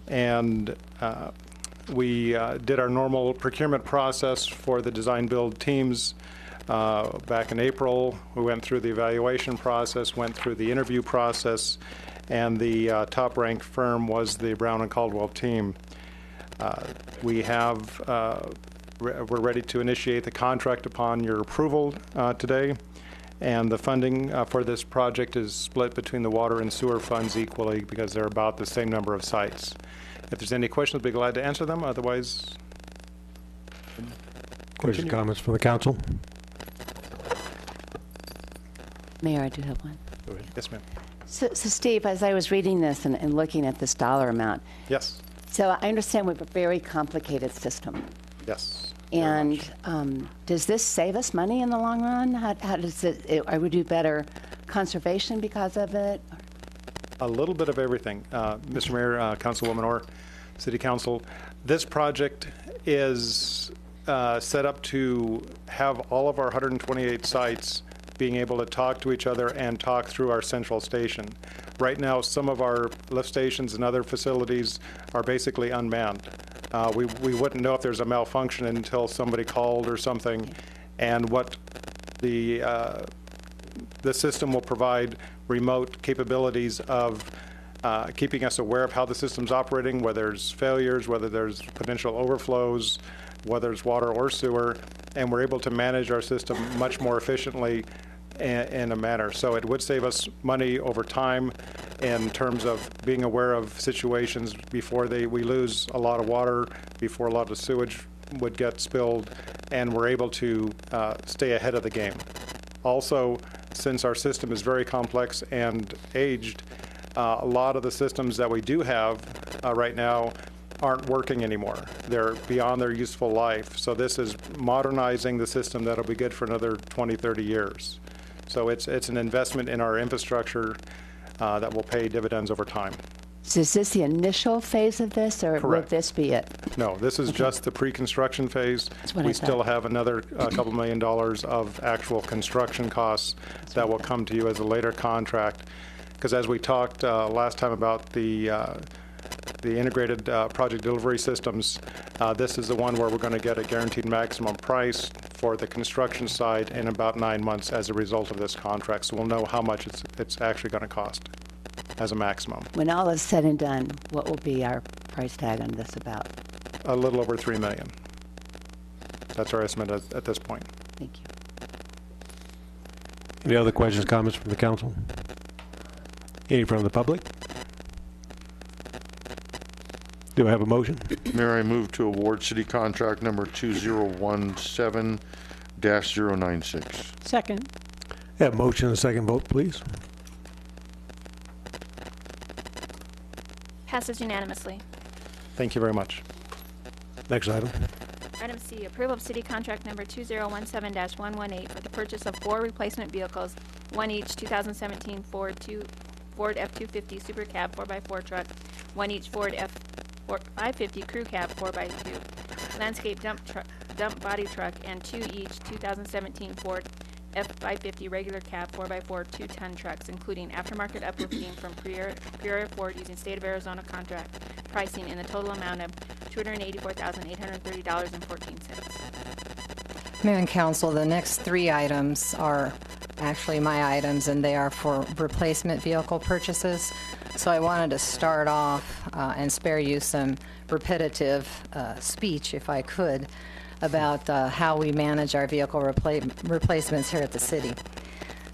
And we did our normal procurement process for the design build teams back in April. We went through the evaluation process, went through the interview process, and the top ranked firm was the Brown and Caldwell team. We're ready to initiate the contract upon your approval today. And the funding for this project is split between the water and sewer funds equally because they're about the same number of sites. If there's any questions, I'd be glad to answer them. Otherwise, questions, comments from the council? Mayor, I do have one. Go ahead. Yes, ma'am. So Steve, as I was reading this and looking at this dollar amount, yes. So I understand we have a very complicated system. Yes. And does this save us money in the long run? How does it? Are we do better conservation because of it? A little bit of everything, Mr. Mayor, Councilwoman Orr, City Council. This project is set up to have all of our 128 sites being able to talk to each other and talk through our central station. Right now, some of our lift stations and other facilities are basically unmanned. We wouldn't know if there's a malfunction until somebody called or something, and what the system will provide remote capabilities of keeping us aware of how the system's operating, whether there's failures, whether there's potential overflows, whether it's water or sewer, and we're able to manage our system much more efficiently in a manner. So it would save us money over time in terms of being aware of situations before we lose a lot of water, before a lot of sewage would get spilled, and we're able to stay ahead of the game. Also, since our system is very complex and aged, a lot of the systems that we do have right now aren't working anymore. They're beyond their useful life. So this is modernizing the system that'll be good for another 20, 30 years. So it's an investment in our infrastructure that will pay dividends over time. So is this the initial phase of this, or will this be it? No, this is just the pre-construction phase. We still have another couple $1 million of actual construction costs that will come to you as a later contract. Because as we talked last time about the integrated project delivery systems, this is the one where we're going to get a guaranteed maximum price for the construction side in about 9 months as a result of this contract. So we'll know how much it's actually going to cost as a maximum. When all is said and done, what will be our price tag on this about? A little over $3 million. That's our estimate at this point. Thank you. Any other questions, comments from the council? Any from the public? Do I have a motion? Mayor, I move to award city contract number 2017-096. Second. Have a motion and a second vote, please. Passes unanimously. Thank you very much. Next item. Item C, approval of city contract number 2017-118 for the purchase of 4 replacement vehicles, one each 2017 Ford F-250 Super Cab 4x4 truck, one each Ford F-550 Crew Cab 4x2, landscape dump body truck, and 2 each 2017 Ford F-550 regular cab 4x4 2-ton trucks, including aftermarket uplifting from Peoria Ford using state of Arizona contract pricing in the total amount of $284,830.14. Mayor and Council, the next 3 items are actually my items, and they are for replacement vehicle purchases. So I wanted to start off and spare you some repetitive speech, if I could, about how we manage our vehicle replacements here at the city.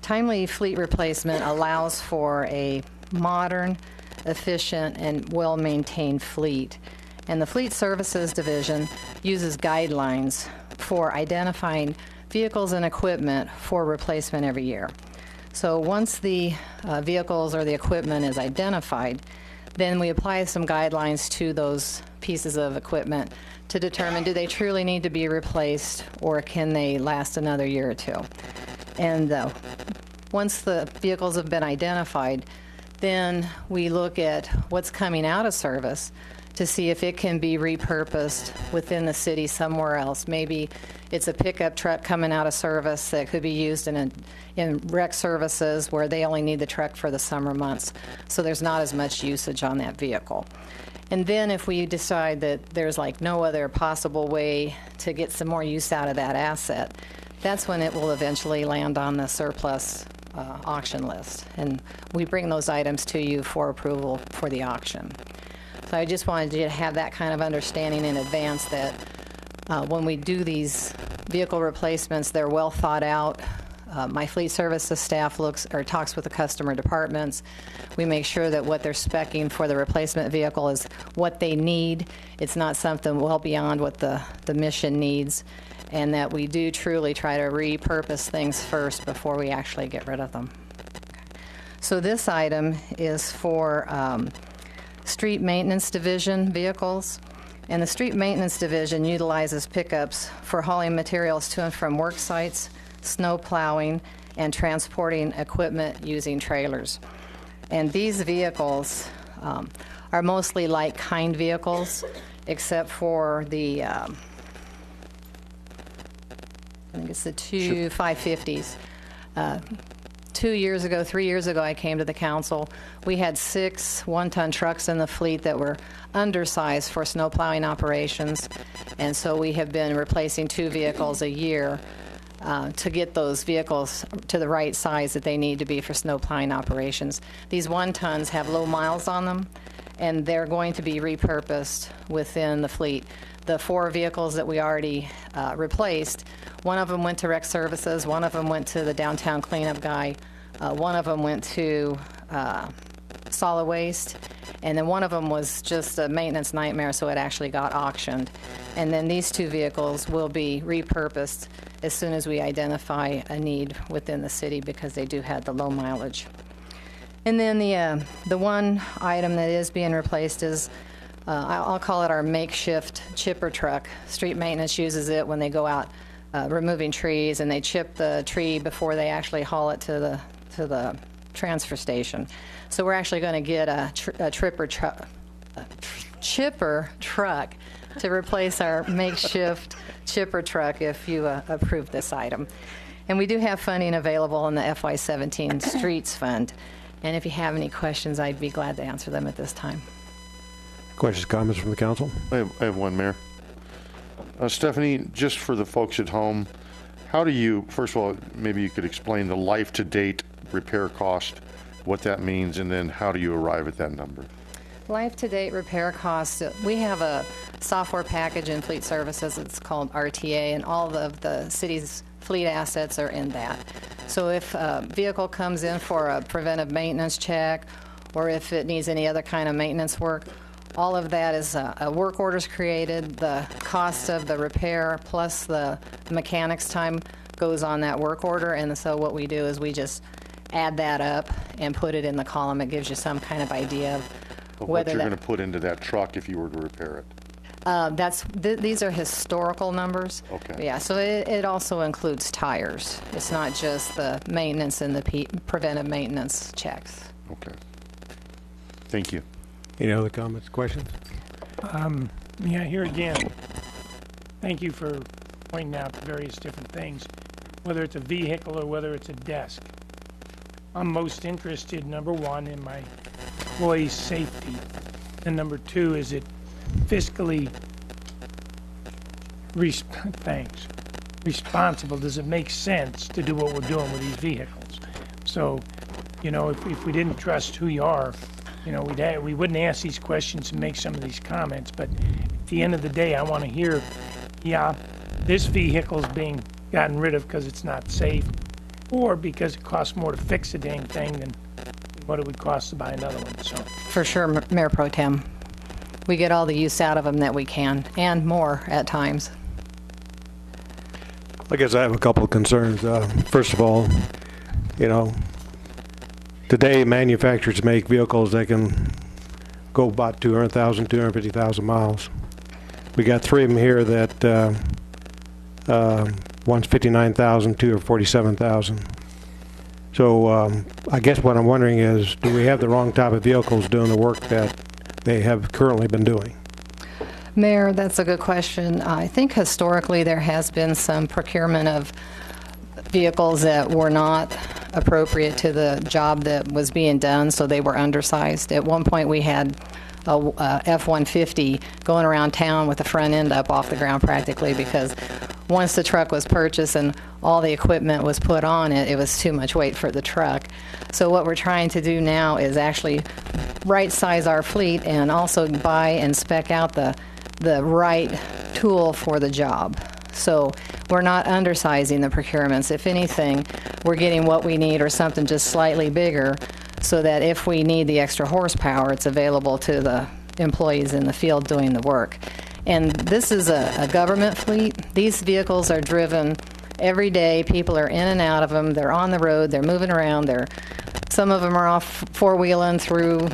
Timely fleet replacement allows for a modern, efficient, and well-maintained fleet. And the Fleet Services Division uses guidelines for identifying vehicles and equipment for replacement every year. So once the vehicles or the equipment is identified, then we apply some guidelines to those pieces of equipment to determine, do they truly need to be replaced, or can they last another year or two? And once the vehicles have been identified, then we look at what's coming out of service to see if it can be repurposed within the city somewhere else. Maybe it's a pickup truck coming out of service that could be used in rec services where they only need the truck for the summer months, so there's not as much usage on that vehicle. And then if we decide that there's like no other possible way to get some more use out of that asset, that's when it will eventually land on the surplus auction list. And we bring those items to you for approval for the auction. So I just wanted you to have that kind of understanding in advance that when we do these vehicle replacements, they're well thought out. My fleet services staff talks with the customer departments. We make sure that what they're speccing for the replacement vehicle is what they need. It's not something well beyond what the mission needs, and that we do truly try to repurpose things first before we actually get rid of them. So this item is for Street Maintenance Division vehicles. And the Street Maintenance Division utilizes pickups for hauling materials to and from work sites, snow plowing, and transporting equipment using trailers. And these vehicles are mostly like-kind vehicles, except for the, I think it's the two 550s. 3 years ago, I came to the council. We had 6 one-ton trucks in the fleet that were undersized for snow plowing operations, and so we have been replacing 2 vehicles a year to get those vehicles to the right size that they need to be for snow plowing operations. These 1-tons have low miles on them, and they're going to be repurposed within the fleet. The 4 vehicles that we already replaced, one of them went to Rec Services, one of them went to the downtown cleanup guy, one of them went to solid waste, and then one of them was just a maintenance nightmare, so it actually got auctioned. And then these 2 vehicles will be repurposed as soon as we identify a need within the city, because they do have the low mileage. And then the one item that is being replaced is, I'll call it our makeshift chipper truck. Street maintenance uses it when they go out removing trees, and they chip the tree before they actually haul it to the transfer station. So we're actually going to get a chipper truck to replace our makeshift chipper truck if you approve this item. And we do have funding available in the FY17 Streets Fund. And if you have any questions, I'd be glad to answer them at this time. Questions, comments from the council? I have one, Mayor. Stephanie, just for the folks at home, how do you, first of all, maybe you could explain the life-to-date repair cost, what that means, and then how do you arrive at that number? Life-to-date repair costs, we have a software package in Fleet Services. It's called RTA, and all of the city's fleet assets are in that. So if a vehicle comes in for a preventive maintenance check, or if it needs any other kind of maintenance work, all of that is a work order's created. The cost of the repair plus the mechanic's time goes on that work order, and so what we do is we just add that up and put it in the column. It gives you some kind of idea of what you're going to put into that truck if you were to repair it. These are historical numbers. Okay. Yeah, so it also includes tires. It's not just the maintenance and the preventive maintenance checks. Okay. Thank you. Any other comments, questions? Yeah, here again, thank you for pointing out the various different things, whether it's a vehicle or whether it's a desk. I'm most interested, number one, in my employees' safety, and number two, is it fiscally responsible? Does it make sense to do what we're doing with these vehicles? So, you know, if we didn't trust who you are, you know, we wouldn't ask these questions and make some of these comments. But at the end of the day, I want to hear, yeah, this vehicle's being gotten rid of because it's not safe, or because it costs more to fix a dang thing than what it would cost to buy another one. So For sure, Mayor Pro Tem. We get all the use out of them that we can, and more at times. I guess I have a couple of concerns. First of all, you know, today manufacturers make vehicles that can go about 200,000, 250,000 miles. We got 3 of them here that one's 59,000, 2 are 47,000. So I guess what I'm wondering is, do we have the wrong type of vehicles doing the work that they have currently been doing? Mayor, that's a good question. I think historically there has been some procurement of vehicles that were not appropriate to the job that was being done, so they were undersized. At one point we had a F-150 going around town with the front end up off the ground practically, because once the truck was purchased and all the equipment was put on it, it was too much weight for the truck. So what we're trying to do now is actually right-size our fleet and also buy and spec out the right tool for the job. So we're not undersizing the procurements. If anything, we're getting what we need or something just slightly bigger, so that if we need the extra horsepower, it's available to the employees in the field doing the work. And this is a government fleet. These vehicles are driven every day. People are in and out of them. They're on the road. They're moving around. Some of them are off four-wheeling through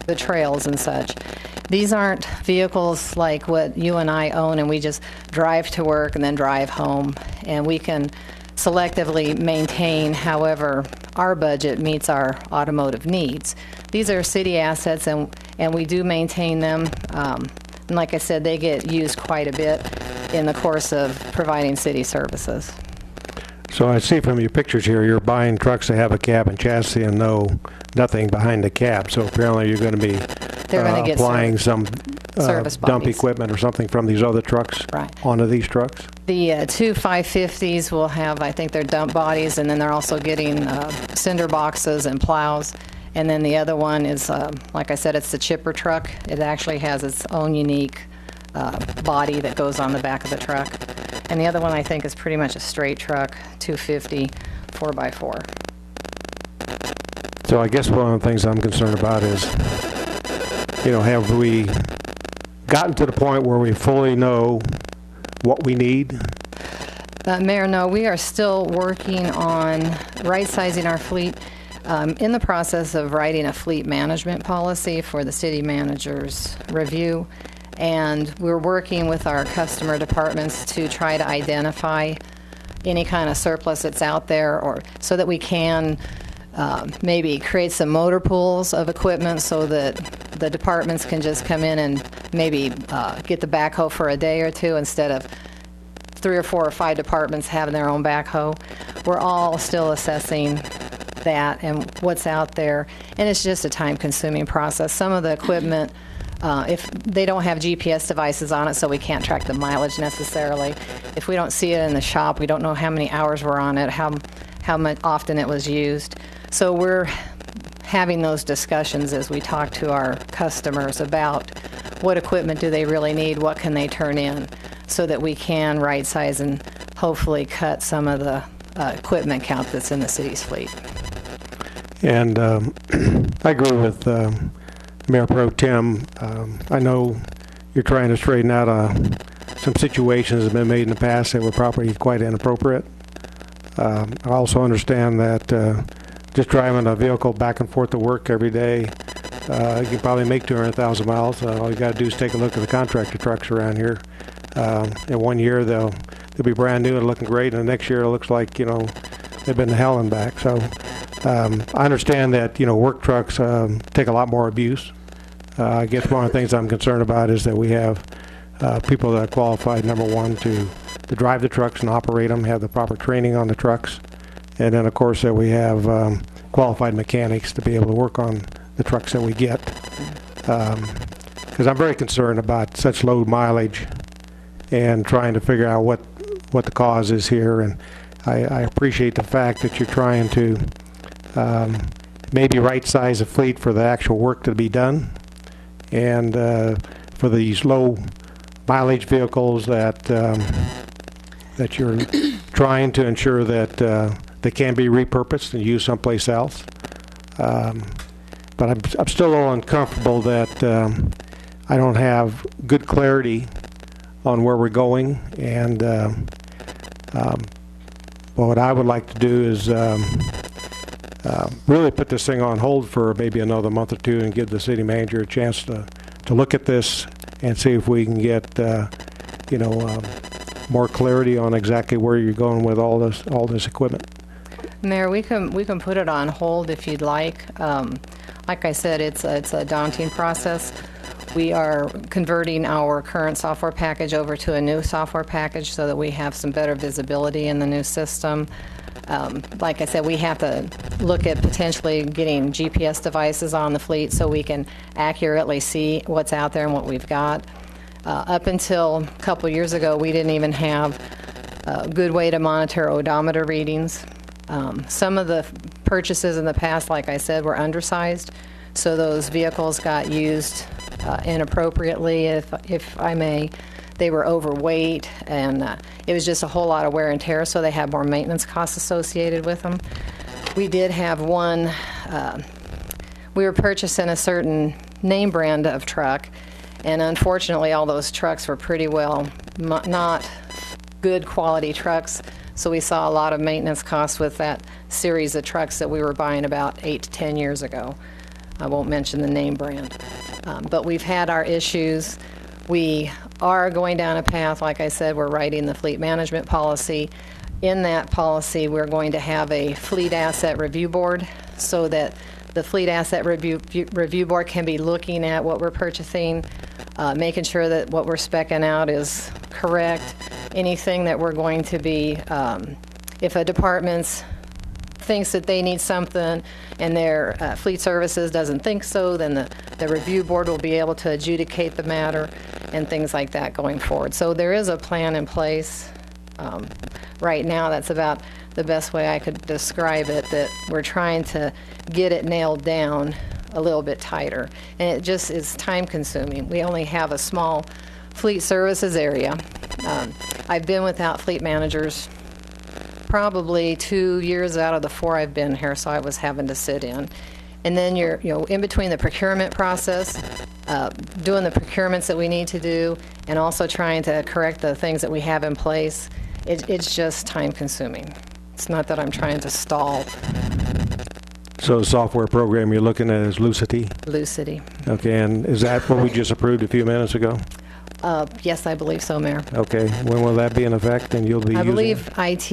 the trails and such. These aren't vehicles like what you and I own, and we just drive to work and then drive home, and we can selectively maintain however our budget meets our automotive needs. These are city assets, and we do maintain them. And like I said, they get used quite a bit in the course of providing city services. So I see from your pictures here, you're buying trucks that have a cab and chassis and nothing behind the cab. So apparently you're going to be applying some service dump bodies. equipment or something from these other trucks onto these trucks? The two 550s will have, I think, their dump bodies, and then they're also getting cinder boxes and plows. And then the other one is, like I said, it's the chipper truck. It actually has its own unique body that goes on the back of the truck. And the other one, I think, is pretty much a straight truck, 250, 4x4. So I guess one of the things I'm concerned about is, have we gotten to the point where we fully know what we need? Mayor, no, we are still working on right-sizing our fleet. In the process of writing a fleet management policy for the city manager's review, and we're working with our customer departments to try to identify any kind of surplus that's out there, or so that we can maybe create some motor pools of equipment so that the departments can just come in and maybe get the backhoe for a day or two instead of 3 or 4 or 5 departments having their own backhoe. We're all still assessing that and what's out there, and it's just a time-consuming process. Some of the equipment, if they don't have GPS devices on it, so we can't track the mileage necessarily. If we don't see it in the shop, we don't know how many hours were on it, how much often it was used. So we're having those discussions as we talk to our customers about what equipment do they really need, what can they turn in, so that we can right-size and hopefully cut some of the equipment count that's in the city's fleet. And I agree with Mayor Pro Tem. I know you're trying to straighten out some situations that have been made in the past that were probably quite inappropriate. I also understand that just driving a vehicle back and forth to work every day, you can probably make 200,000 miles. All you got to do is take a look at the contractor trucks around here. In 1 year, they'll be brand new and looking great, and the next year it looks like, they've been to hell and back. So I understand that, work trucks take a lot more abuse. I guess one of the things I'm concerned about is that we have people that are qualified, number one, to drive the trucks and operate them, have the proper training on the trucks, and then, of course, that we have qualified mechanics to be able to work on the trucks that we get. Because I'm very concerned about such low mileage and trying to figure out what the cause is here. And I appreciate the fact that you're trying to maybe right-size the fleet for the actual work to be done, and for these low mileage vehicles that you're trying to ensure that they can be repurposed and used someplace else. But I'm still a little uncomfortable that I don't have good clarity on where we're going, and what I would like to do is really put this thing on hold for maybe another month or two and give the city manager a chance to look at this and see if we can get more clarity on exactly where you're going with all this equipment. Mayor, we can put it on hold if you'd like. Like I said, it's a daunting process. We are converting our current software package over to a new software package so that we have some better visibility in the new system. Like I said, we have to look at potentially getting GPS devices on the fleet so we can accurately see what's out there and what we've got. Up until a couple years ago, we didn't even have a good way to monitor odometer readings. Some of the purchases in the past, like I said, were undersized, so those vehicles got used inappropriately, if I may. They were overweight, and it was just a whole lot of wear and tear, so they had more maintenance costs associated with them. We did have one, we were purchasing a certain name brand of truck, and unfortunately all those trucks were pretty well not good quality trucks, so we saw a lot of maintenance costs with that series of trucks that we were buying about 8 to 10 years ago. I won't mention the name brand. But we've had our issues. We are going down a path, like I said, we're writing the fleet management policy. In that policy, we're going to have a fleet asset review board so that the fleet asset review board can be looking at what we're purchasing, making sure that what we're speccing out is correct. Anything that we're going to be, if a department's thinks that they need something and their fleet services doesn't think so, then the review board will be able to adjudicate the matter and things like that going forward. So there is a plan in place. Right now, that's about the best way I could describe it, that we're trying to get it nailed down a little bit tighter. And it just is time consuming. We only have a small fleet services area. I've been without fleet managers probably 2 years out of the 4 I've been here, so I was having to sit in. And then you're, in between the procurement process, doing the procurements that we need to do, and also trying to correct the things that we have in place. It's just time consuming. It's not that I'm trying to stall. So the software program you're looking at is Lucity? Lucity. Okay, and is that what we just approved a few minutes ago? Yes, I believe so, Mayor. Okay, when will that be in effect and you'll be I using believe it? IT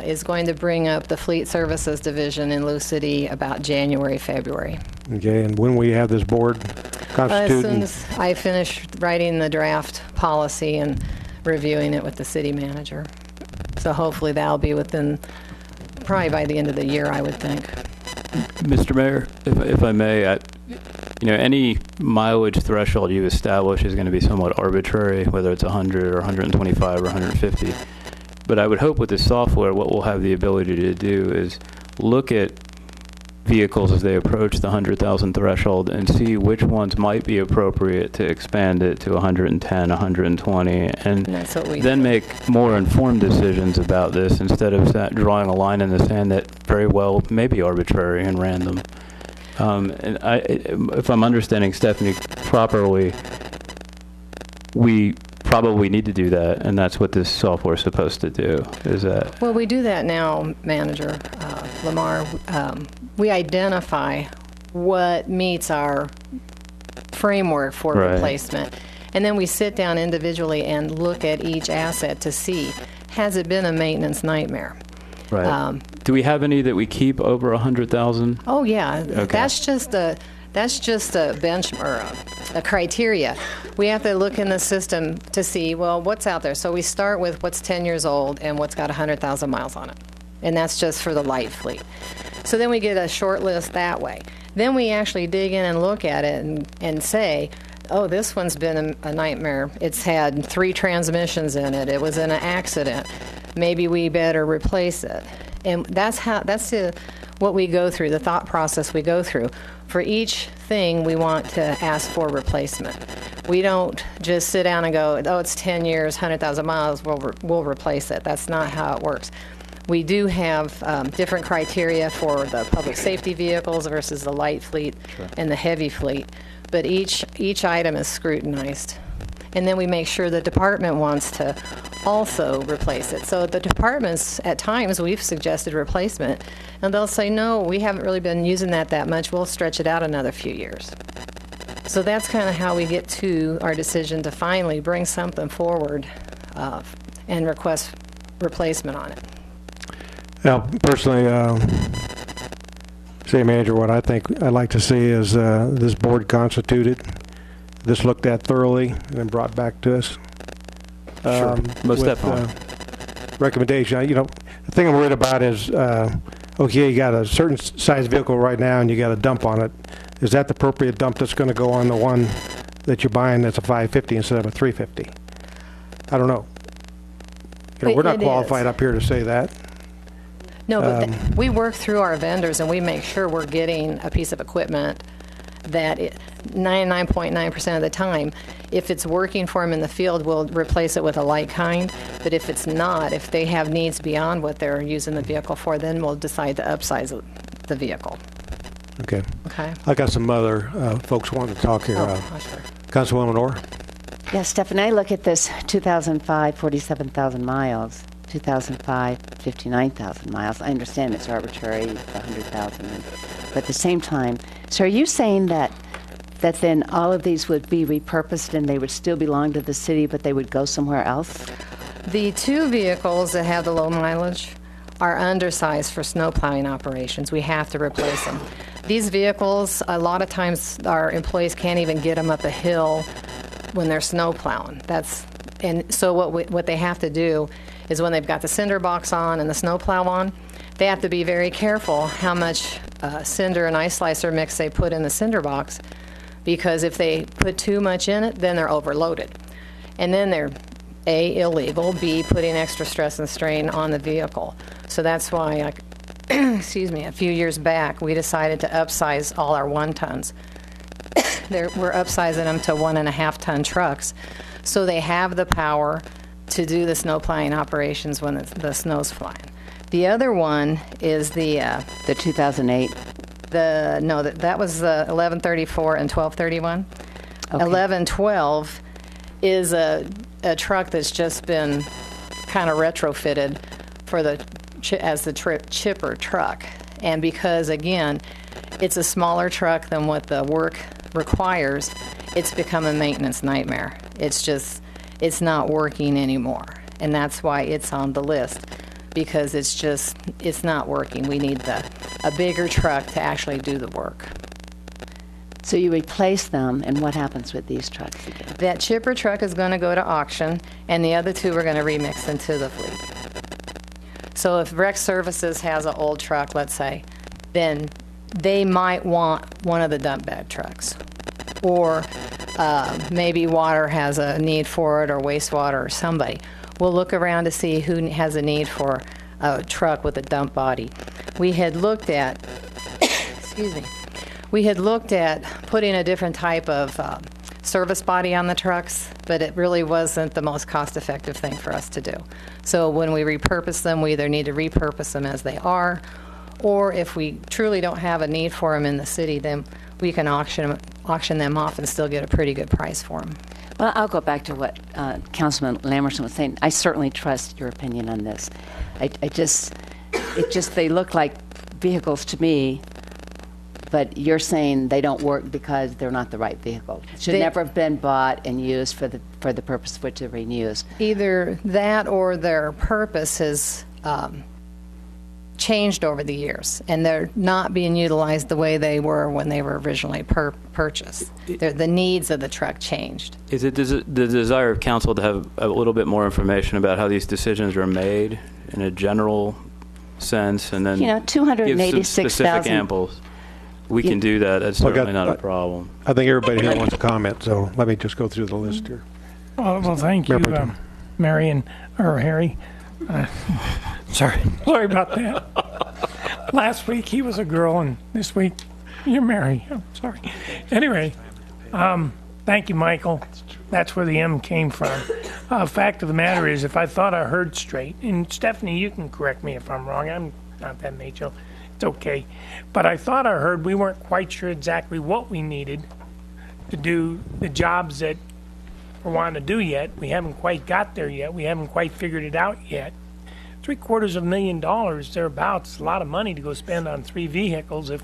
is going to bring up the Fleet Services Division in Lucity about January, February. Okay, and when will you have this board constituted? As soon as I finish writing the draft policy and reviewing it with the city manager. So hopefully that'll be within, probably by the end of the year, I would think. Mr. Mayor, if I may, any mileage threshold you establish is going to be somewhat arbitrary, whether it's 100 or 125 or 150. But I would hope with this software, what we'll have the ability to do is look at vehicles as they approach the 100,000 threshold and see which ones might be appropriate to expand it to 110, 120, and then make more informed decisions about this instead of drawing a line in the sand that very well may be arbitrary and random. And if I'm understanding Stephanie properly, we probably need to do that, and that's what this software is supposed to do. Is that? Well, we do that now, Manager Lamar. We identify what meets our framework for replacement, and then we sit down individually and look at each asset to see, has it been a maintenance nightmare? Right. Do we have any that we keep over 100,000? Oh yeah, okay. That's just a bench or a criteria. We have to look in the system to see, well, what's out there. So we start with what's 10 years old and what's got 100,000 miles on it, and that's just for the light fleet. So then we get a short list that way. Then we actually dig in and look at it and say, oh, this one's been a nightmare. It's had 3 transmissions in it. It was in an accident. Maybe we better replace it. And that's what we go through, the thought process we go through. For each thing, we want to ask for replacement. We don't just sit down and go, oh, it's 10 years, 100,000 miles, we'll replace it. That's not how it works. We do have different criteria for the public safety vehicles versus the light fleet and the heavy fleet, but each item is scrutinized. And then we make sure the department wants to also replace it. So the departments, at times, we've suggested replacement, and they'll say, no, we haven't really been using that much. We'll stretch it out another few years. So that's kind of how we get to our decision to finally bring something forward and request replacement on it. Now, personally, City Manager, what I think I'd like to see is this board constituted, this looked at thoroughly, and then brought back to us. Sure, most definitely. Recommendation. The thing I'm worried about is, okay, you got a certain size vehicle right now, and you got a dump on it. Is that the appropriate dump that's going to go on the one that you're buying that's a 550 instead of a 350? I don't know. We're not qualified up here to say that. No, but we work through our vendors and we make sure we're getting a piece of equipment that 99.9% of the time, if it's working for them in the field, we'll replace it with a like kind. But if it's not, if they have needs beyond what they're using the vehicle for, then we'll decide to upsize the vehicle. Okay. Okay. I got some other folks wanting to talk here. Sure. Councilwoman Orr? Yes, Stephanie, I look at this 2005, 47,000 miles. 2005, 59,000 miles. I understand it's arbitrary, 100,000, but at the same time, so are you saying that then all of these would be repurposed and they would still belong to the city, but they would go somewhere else? The 2 vehicles that have the low mileage are undersized for snow plowing operations. We have to replace them. These vehicles, a lot of times our employees can't even get them up a hill when they're snow plowing. And so what they have to do is when they've got the cinder box on and the snow plow on, they have to be very careful how much cinder and ice slicer mix they put in the cinder box, because if they put too much in it, then they're overloaded. And then they're A, illegal, B, putting extra stress and strain on the vehicle. So that's why, excuse me, a few years back, we decided to upsize all our 1-tons. We're upsizing them to 1.5-ton trucks, so they have the power to do the snow plowing operations when the snow's flying. The other one is the 2008. That was the 1134 and 1231. Okay. 1112 is a truck that's just been kind of retrofitted for as the chipper truck. And because, again, it's a smaller truck than what the work requires, it's become a maintenance nightmare. It's not working anymore. And that's why it's on the list, because it's not working. We need a bigger truck to actually do the work. So you replace them, and what happens with these trucks again? That chipper truck is going to go to auction, and the other two we're going to remix into the fleet. So if Rec Services has an old truck, let's say, then they might want one of the dump bag trucks. Or maybe water has a need for it, or wastewater, or somebody. We'll look around to see who has a need for a truck with a dump body. We had looked at, excuse me, we had looked at putting a different type of service body on the trucks, but it really wasn't the most cost-effective thing for us to do. So when we repurpose them, we either need to repurpose them as they are, or if we truly don't have a need for them in the city, then we can auction them off and still get a pretty good price for them. Well, I'll go back to what Councilman Lamerson was saying. I certainly trust your opinion on this. They look like vehicles to me, but you're saying they don't work because they're not the right vehicle. Should never have been bought and used for the purpose for which they're being used. Either that or their purpose has changed over the years, and they're not being utilized the way they were when they were originally purchased. The needs of the truck changed. Is it the desire of council to have a little bit more information about how these decisions are made in a general sense, and then give some 286,000 specific examples? We can do that. That's certainly not a problem. I think everybody here wants to comment, so let me just go through the list here. Well, thank you, Marion, or Harry. Sorry about that. Last week he was a girl, and this week you're Mary. I'm sorry. Anyway, thank you, Michael. That's where the M came from. Fact of the matter is, if I thought I heard straight, and Stephanie, you can correct me if I'm wrong. I'm not that macho. It's okay. But I thought I heard we weren't quite sure exactly what we needed to do the jobs that we're wanting to do yet. We haven't quite got there yet. We haven't quite figured it out yet. $750,000 thereabouts, a lot of money to go spend on 3 vehicles if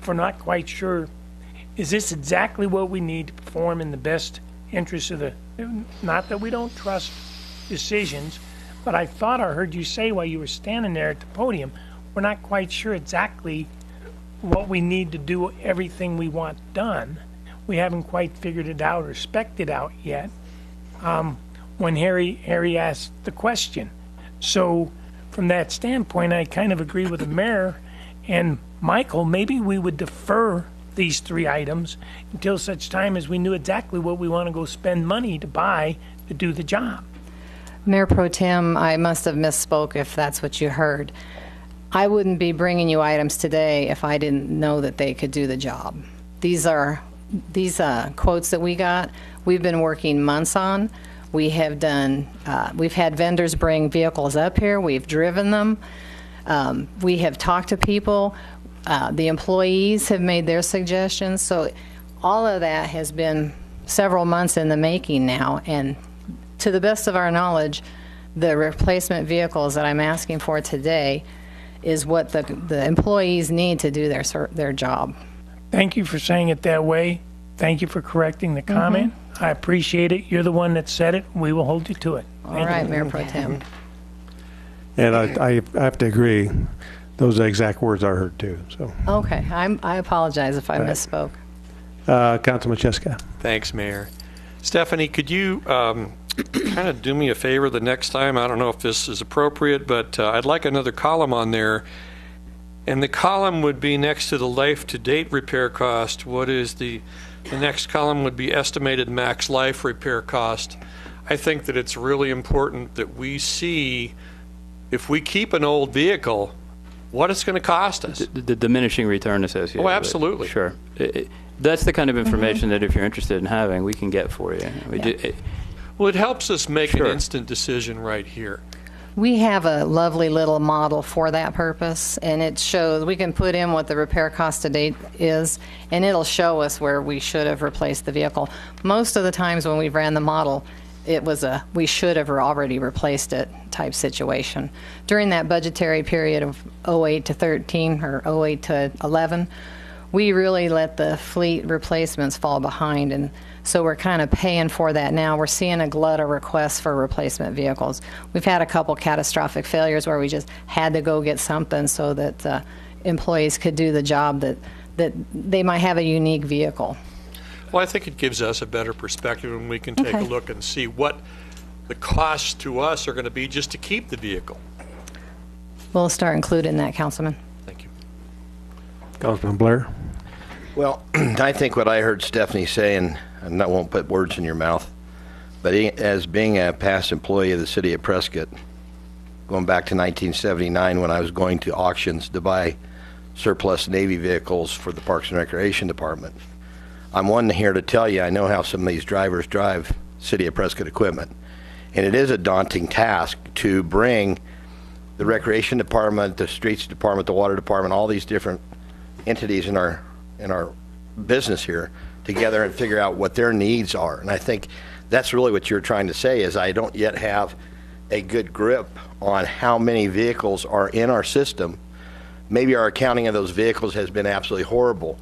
we're not quite sure. Is this exactly what we need to perform in the best interest of the, not that we don't trust decisions, but I thought I heard you say while you were standing there at the podium, we're not quite sure exactly what we need to do, everything we want done. We haven't quite figured it out or spec'd it out yet when Harry asked the question. So from that standpoint, I kind of agree with the mayor and Michael. Maybe we would defer these 3 items until such time as we knew exactly what we want to go spend money to buy to do the job. Mayor Pro Tem, I must have misspoke if that's what you heard. I wouldn't be bringing you items today if I didn't know that they could do the job. These quotes that we got, we've been working months on. We have done, we've had vendors bring vehicles up here. We've driven them. We have talked to people. The employees have made their suggestions. So all of that has been several months in the making now. And to the best of our knowledge, the replacement vehicles that I'm asking for today is what the employees need to do their job. Thank you for saying it that way. Thank you for correcting the comment. I appreciate it. You're the one that said it. We will hold you to it. All right, Mayor Pro Tem. And I have to agree. Those are the exact words I heard, too. So. Okay. I apologize if I misspoke. Councilman Cheska. Thanks, Mayor. Stephanie, could you kind of do me a favor the next time. I don't know if this is appropriate, but I'd like another column on there. And the column would be next to the life-to-date repair cost. What is the next column would be estimated max life repair cost. I think that it's really important that we see, if we keep an old vehicle, what it's going to cost us. The diminishing return associated. Oh, absolutely. Sure. That's the kind of information that if you're interested in having, we can get for you. Well, it helps us make an instant decision right here. We have a lovely little model for that purpose, and it shows, we can put in what the repair cost to date is, and it'll show us where we should have replaced the vehicle. Most of the times when we've ran the model, it was a we should have already replaced it type situation. During that budgetary period of 08 to 13 or 08 to 11, we really let the fleet replacements fall behind, and so we're kind of paying for that now. We're seeing a glut of requests for replacement vehicles. We've had a couple catastrophic failures where we just had to go get something so that employees could do the job that they might have a unique vehicle. Well, I think it gives us a better perspective, and we can take a look and see what the costs to us are going to be just to keep the vehicle. We'll start including that, Councilman. Thank you. Councilman Blair. Well, I think what I heard Stephanie say, and I won't put words in your mouth, but as being a past employee of the city of Prescott, going back to 1979 when I was going to auctions to buy surplus Navy vehicles for the Parks and Recreation Department, I'm one here to tell you I know how some of these drivers drive City of Prescott equipment. And it is a daunting task to bring the Recreation Department, the Streets Department, the Water Department, all these different entities in our business here together and figure out what their needs are. And I think that's really what you're trying to say is I don't yet have a good grip on how many vehicles are in our system. Maybe our accounting of those vehicles has been absolutely horrible.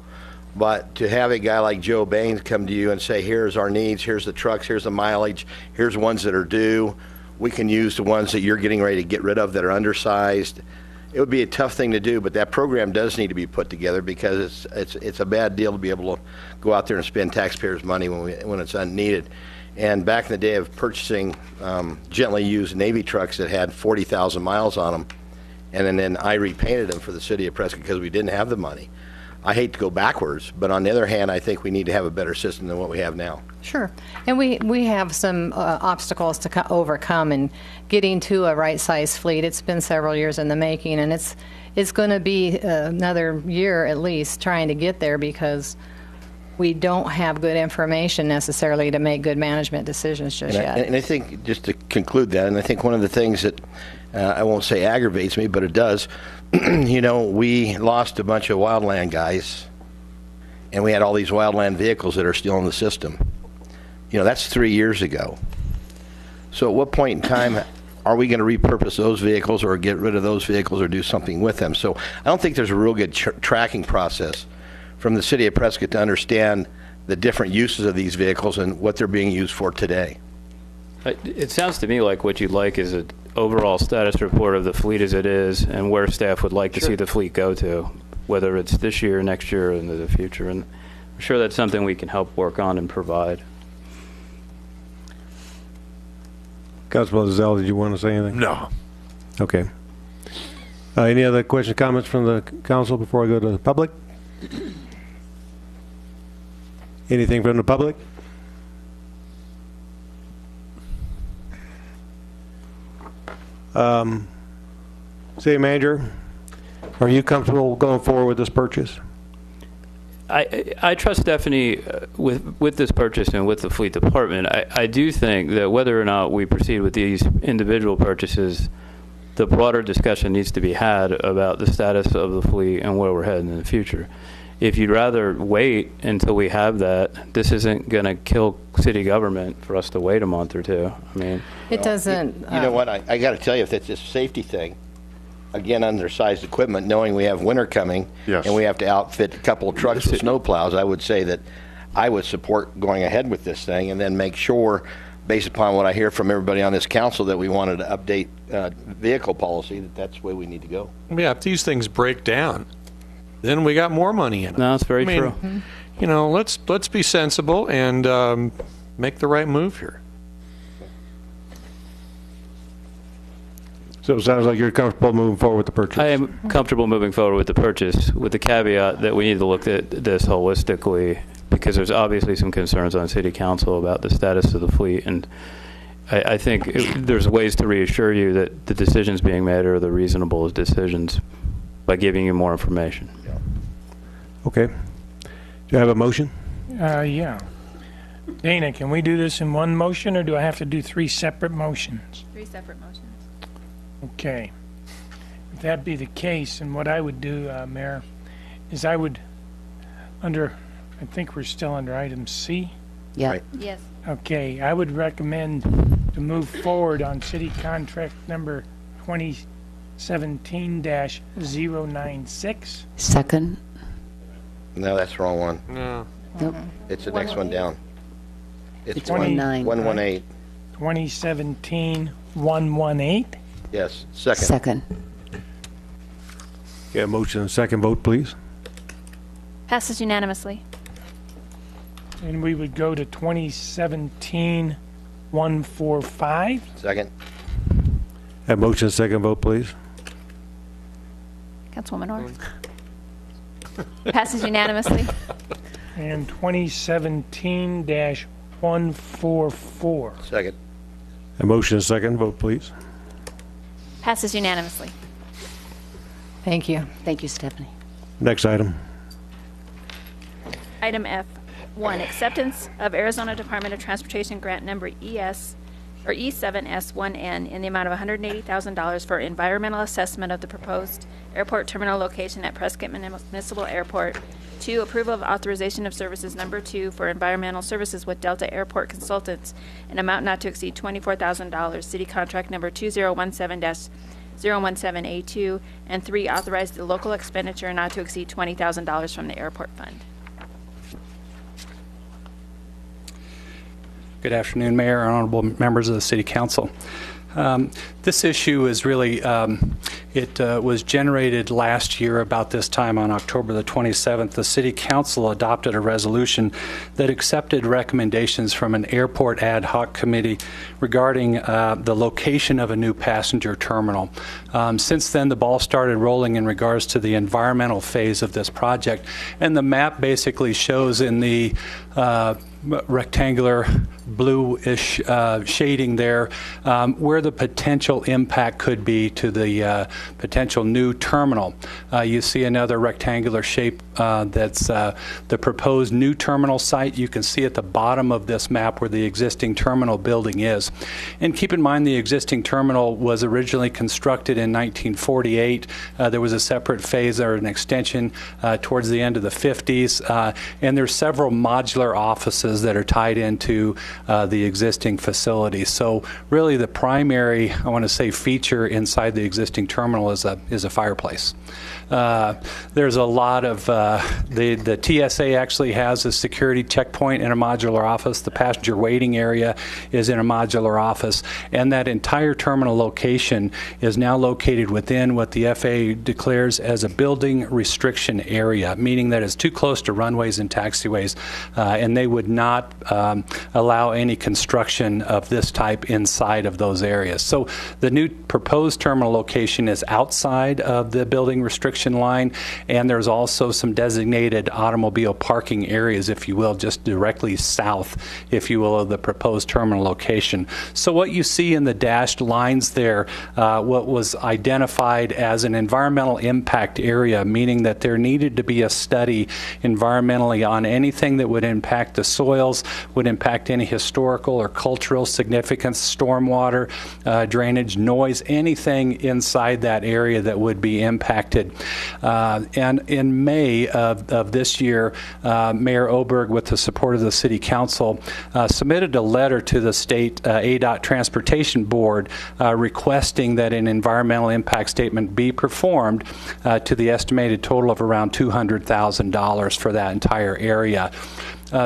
But to have a guy like Joe Baines come to you and say, here's our needs, here's the trucks, here's the mileage, here's ones that are due, we can use the ones that you're getting ready to get rid of that are undersized. It would be a tough thing to do, but that program does need to be put together because it's a bad deal to be able to go out there and spend taxpayers' money when it's unneeded. And back in the day of purchasing gently used Navy trucks that had 40,000 miles on them, and then I repainted them for the city of Prescott because we didn't have the money. I hate to go backwards, but on the other hand, I think we need to have a better system than what we have now. Sure. And we have some obstacles to overcome in getting to a right-sized fleet. It's been several years in the making, and it's going to be another year at least trying to get there because we don't have good information necessarily to make good management decisions just yet. And I think, just to conclude that, and I think one of the things that I won't say aggravates me, but it does, you know, we lost a bunch of wildland guys, and we had all these wildland vehicles that are still in the system. You know, that's 3 years ago. So at what point in time are we going to repurpose those vehicles or get rid of those vehicles or do something with them? So I don't think there's a real good tracking process from the city of Prescott to understand the different uses of these vehicles and what they're being used for today. It sounds to me like what you'd like is an overall status report of the fleet as it is and where staff would like to see the fleet go to, whether it's this year, next year, into the future. And I'm sure that's something we can help work on and provide. Councilman Zell, did you want to say anything? No. Okay. Any other questions, comments from the council before I go to the public? Anything from the public? City Manager, are you comfortable going forward with this purchase? I trust Stephanie with this purchase and with the fleet department. I do think that whether or not we proceed with these individual purchases, the broader discussion needs to be had about the status of the fleet and where we're heading in the future. If you'd rather wait until we have that, this isn't going to kill city government for us to wait a month or two. I mean, it doesn't. You know what? I got to tell you, if it's a safety thing, again, undersized equipment, knowing we have winter coming and we have to outfit a couple of trucks with snow plows, I would say that I would support going ahead with this thing and then make sure, based upon what I hear from everybody on this council, that we wanted to update vehicle policy, that's the way we need to go. Yeah, if these things break down, then we got more money in it. No, that's very true. You know, let's be sensible and make the right move here. So it sounds like you're comfortable moving forward with the purchase. I am comfortable moving forward with the purchase, with the caveat that we need to look at this holistically, because there's obviously some concerns on City Council about the status of the fleet, and I think there's ways to reassure you that the decisions being made are the reasonable decisions by giving you more information. Okay. Do you have a motion? Yeah. Dana, can we do this in one motion, or do I have to do 3 separate motions? 3 separate motions. Okay. If that be the case, and what I would do, Mayor, is I would, I think we're still under item C. Yeah. Right. Yes. Okay, I would recommend to move forward on city contract number 2017-096. Second. No, that's the wrong one. No. Nope. It's the next one down. It's 19. 118. 2017-118. Yes, second. Second. Yeah, motion and second vote, please. Passes unanimously. And we would go to 2017-145. Second. Have motion and second vote, please. Councilwoman Orr. Passes unanimously. And 2017-144. Second. Have motion and second vote, please. Passes unanimously. Thank you. Thank you, Stephanie. Next item. Item F, 1, acceptance of Arizona Department of Transportation grant number E7S1N in the amount of $180,000 for environmental assessment of the proposed airport terminal location at Prescott Municipal Airport. 2, approval of authorization of services number 2 for environmental services with Delta Airport Consultants, an amount not to exceed $24,000, city contract number 2017-017A2, and 3, authorize the local expenditure not to exceed $20,000 from the airport fund. Good afternoon, Mayor and honorable members of the City Council. This issue is really, it was generated last year about this time on October the 27th. The City Council adopted a resolution that accepted recommendations from an airport ad hoc committee regarding the location of a new passenger terminal. Since then, the ball started rolling in regards to the environmental phase of this project, and the map basically shows in the rectangular bluish shading there where the potential impact could be to the potential new terminal. You see another rectangular shape that's the proposed new terminal site. You can see at the bottom of this map where the existing terminal building is. And keep in mind the existing terminal was originally constructed in 1948. There was a separate phase or an extension towards the end of the 50s, and there's several modular offices that are tied into the existing facility. So really the primary, I want to say, feature inside the existing terminal is a fireplace. There's a lot of, the TSA actually has a security checkpoint in a modular office. The passenger waiting area is in a modular office. And that entire terminal location is now located within what the FAA declares as a building restriction area, meaning that it's too close to runways and taxiways, and they would not allow any construction of this type inside of those areas. So the new proposed terminal location is outside of the building restriction line, and there's also some designated automobile parking areas, if you will, just directly south, if you will, of the proposed terminal location. So what you see in the dashed lines there, what was identified as an environmental impact area, meaning that there needed to be a study environmentally on anything that would impact the soils, would impact any historical or cultural significance, stormwater, drainage, noise, anything inside that area that would be impacted. And in May of this year, Mayor Oberg, with the support of the City Council, submitted a letter to the state ADOT Transportation Board requesting that an environmental impact statement be performed to the estimated total of around $200,000 for that entire area.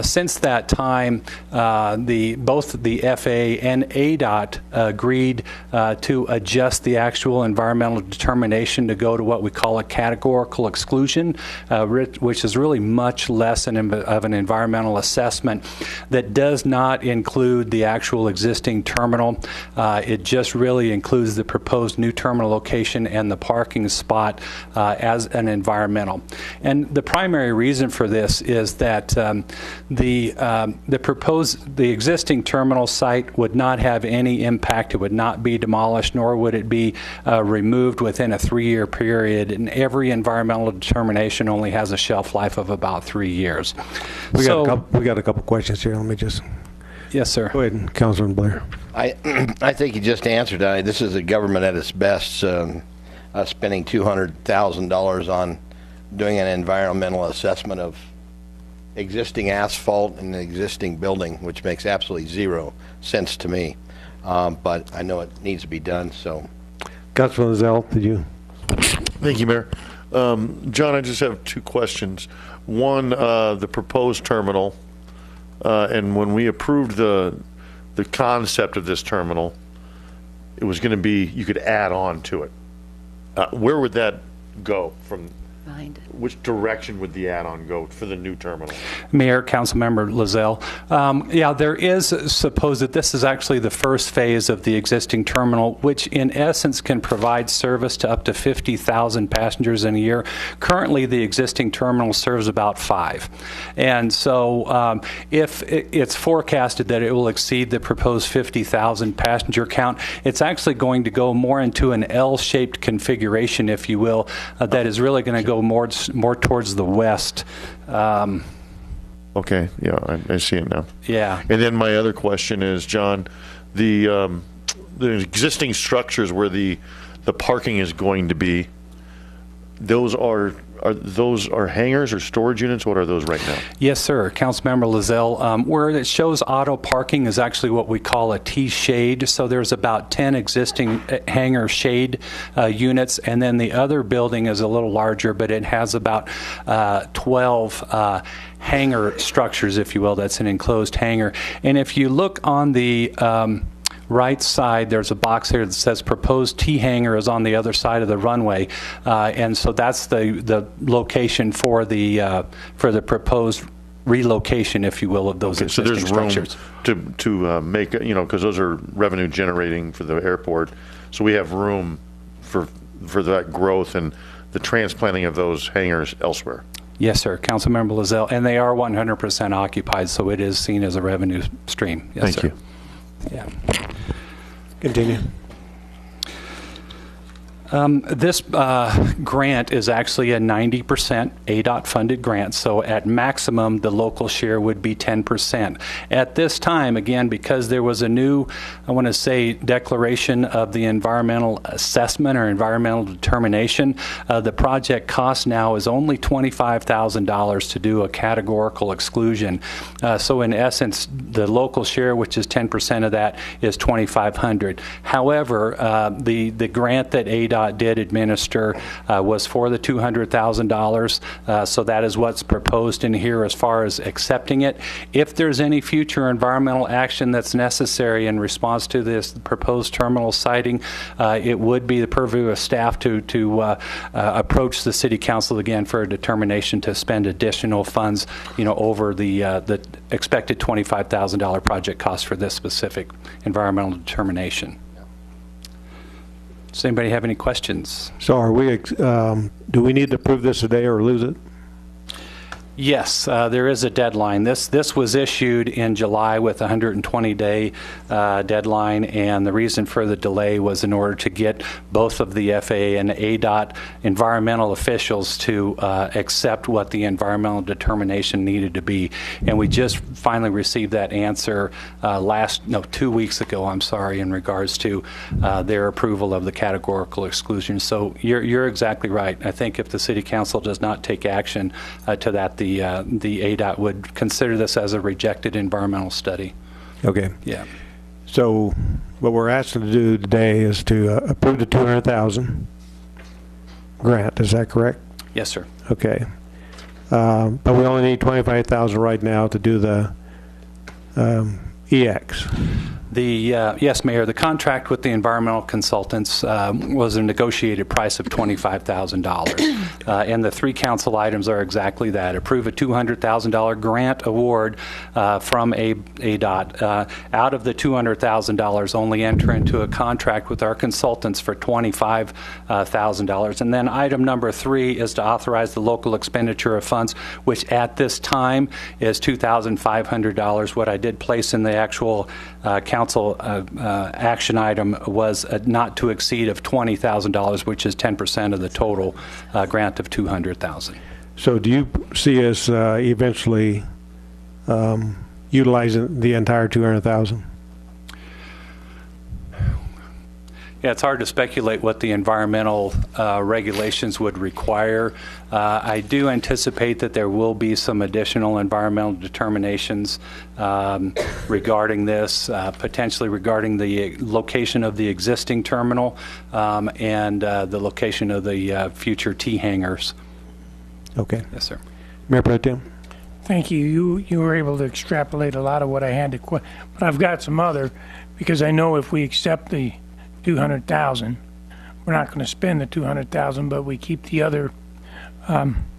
Since that time, both the FAA and ADOT agreed to adjust the actual environmental determination to go to what we call a categorical exclusion, which is really much less of an environmental assessment that does not include the actual existing terminal. It just really includes the proposed new terminal location and the parking spot as an environmental. And the primary reason for this is that the existing terminal site would not have any impact. It would not be demolished, nor would it be removed within a 3-year period. And every environmental determination only has a shelf life of about 3 years. We got a couple questions here. Let me just. Yes, sir. Go ahead, Councilman Blair. I think you just answered that. This is a government at its best, spending $200,000 on doing an environmental assessment of existing asphalt and the existing building, which makes absolutely zero sense to me. But I know it needs to be done. So, Councilman Zell, did you? Thank you, Mayor. John, I just have 2 questions. One, the proposed terminal, and when we approved the concept of this terminal, it was going to be, you could add on to it. Where would that go from? Which direction would the add-on go for the new terminal? Mayor, Councilmember Lozelle. Yeah, there is supposed that this is actually the first phase of the existing terminal, which in essence can provide service to up to 50,000 passengers in a year. Currently, the existing terminal serves about 5. And so if it's forecasted that it will exceed the proposed 50,000 passenger count, it's actually going to go more into an L-shaped configuration, if you will, that is really going to go more towards the west. Okay, yeah, I see it now. Yeah. And then my other question is, John, the existing structures where the parking is going to be, those are hangars or storage units? What are those right now? Yes, sir. Councilmember Lozelle, where it shows auto parking is actually what we call a T-shade. So there's about 10 existing hangar shade units, and then the other building is a little larger, but it has about 12 hangar structures, if you will. That's an enclosed hangar. And if you look on the right side, there's a box here that says proposed T-hangar is on the other side of the runway, and so that's the location for the proposed relocation, if you will, of those existing structures. So there's room to make, because those are revenue generating for the airport, so we have room for that growth and the transplanting of those hangars elsewhere. Yes, sir. Councilmember Lozelle, and they are 100% occupied, so it is seen as a revenue stream. Yes, Thank sir. you. Yeah. Continue. This grant is actually a 90% ADOT funded grant, so at maximum the local share would be 10%. At this time, again, because there was a new, I want to say, declaration of the environmental assessment or environmental determination, the project cost now is only $25,000 to do a categorical exclusion. So in essence, the local share, which is 10% of that, is $2,500. However, the grant that ADOT did administer was for the $200,000, so that is what's proposed in here as far as accepting it. If there's any future environmental action that's necessary in response to this proposed terminal siting, it would be the purview of staff to approach the City Council again for a determination to spend additional funds, over the expected $25,000 project cost for this specific environmental determination. Does anybody have any questions? So are we, do we need to approve this today or lose it? Yes, there is a deadline. This was issued in July with a 120-day deadline, and the reason for the delay was in order to get both of the FAA and ADOT environmental officials to accept what the environmental determination needed to be. And we just finally received that answer 2 weeks ago, I'm sorry, in regards to their approval of the categorical exclusion. So you're exactly right. I think if the City Council does not take action to that, the ADOT would consider this as a rejected environmental study. Okay. Yeah. So what we're asked to do today is to approve the $200,000 grant. Is that correct? Yes, sir. Okay. But we only need $25,000 right now to do the EX. Yes, Mayor, the contract with the environmental consultants was a negotiated price of $25,000. And the three council items are exactly that. Approve a $200,000 grant award from ADOT. Out of the $200,000, only enter into a contract with our consultants for $25,000. And then item number 3 is to authorize the local expenditure of funds, which at this time is $2,500. What I did place in the actual council action item was not to exceed of $20,000, which is 10% of the total grant of $200,000. So do you see us eventually utilizing the entire $200,000? Yeah, it's hard to speculate what the environmental regulations would require. I do anticipate that there will be some additional environmental determinations regarding this, potentially regarding the location of the existing terminal and the location of the future T-hangars. Okay. Yes, sir. Mayor Pro Tem. Thank you. You were able to extrapolate a lot of what I had to but I've got some other, because I know if we accept the $200,000, we're not going to spend the $200,000, but we keep the other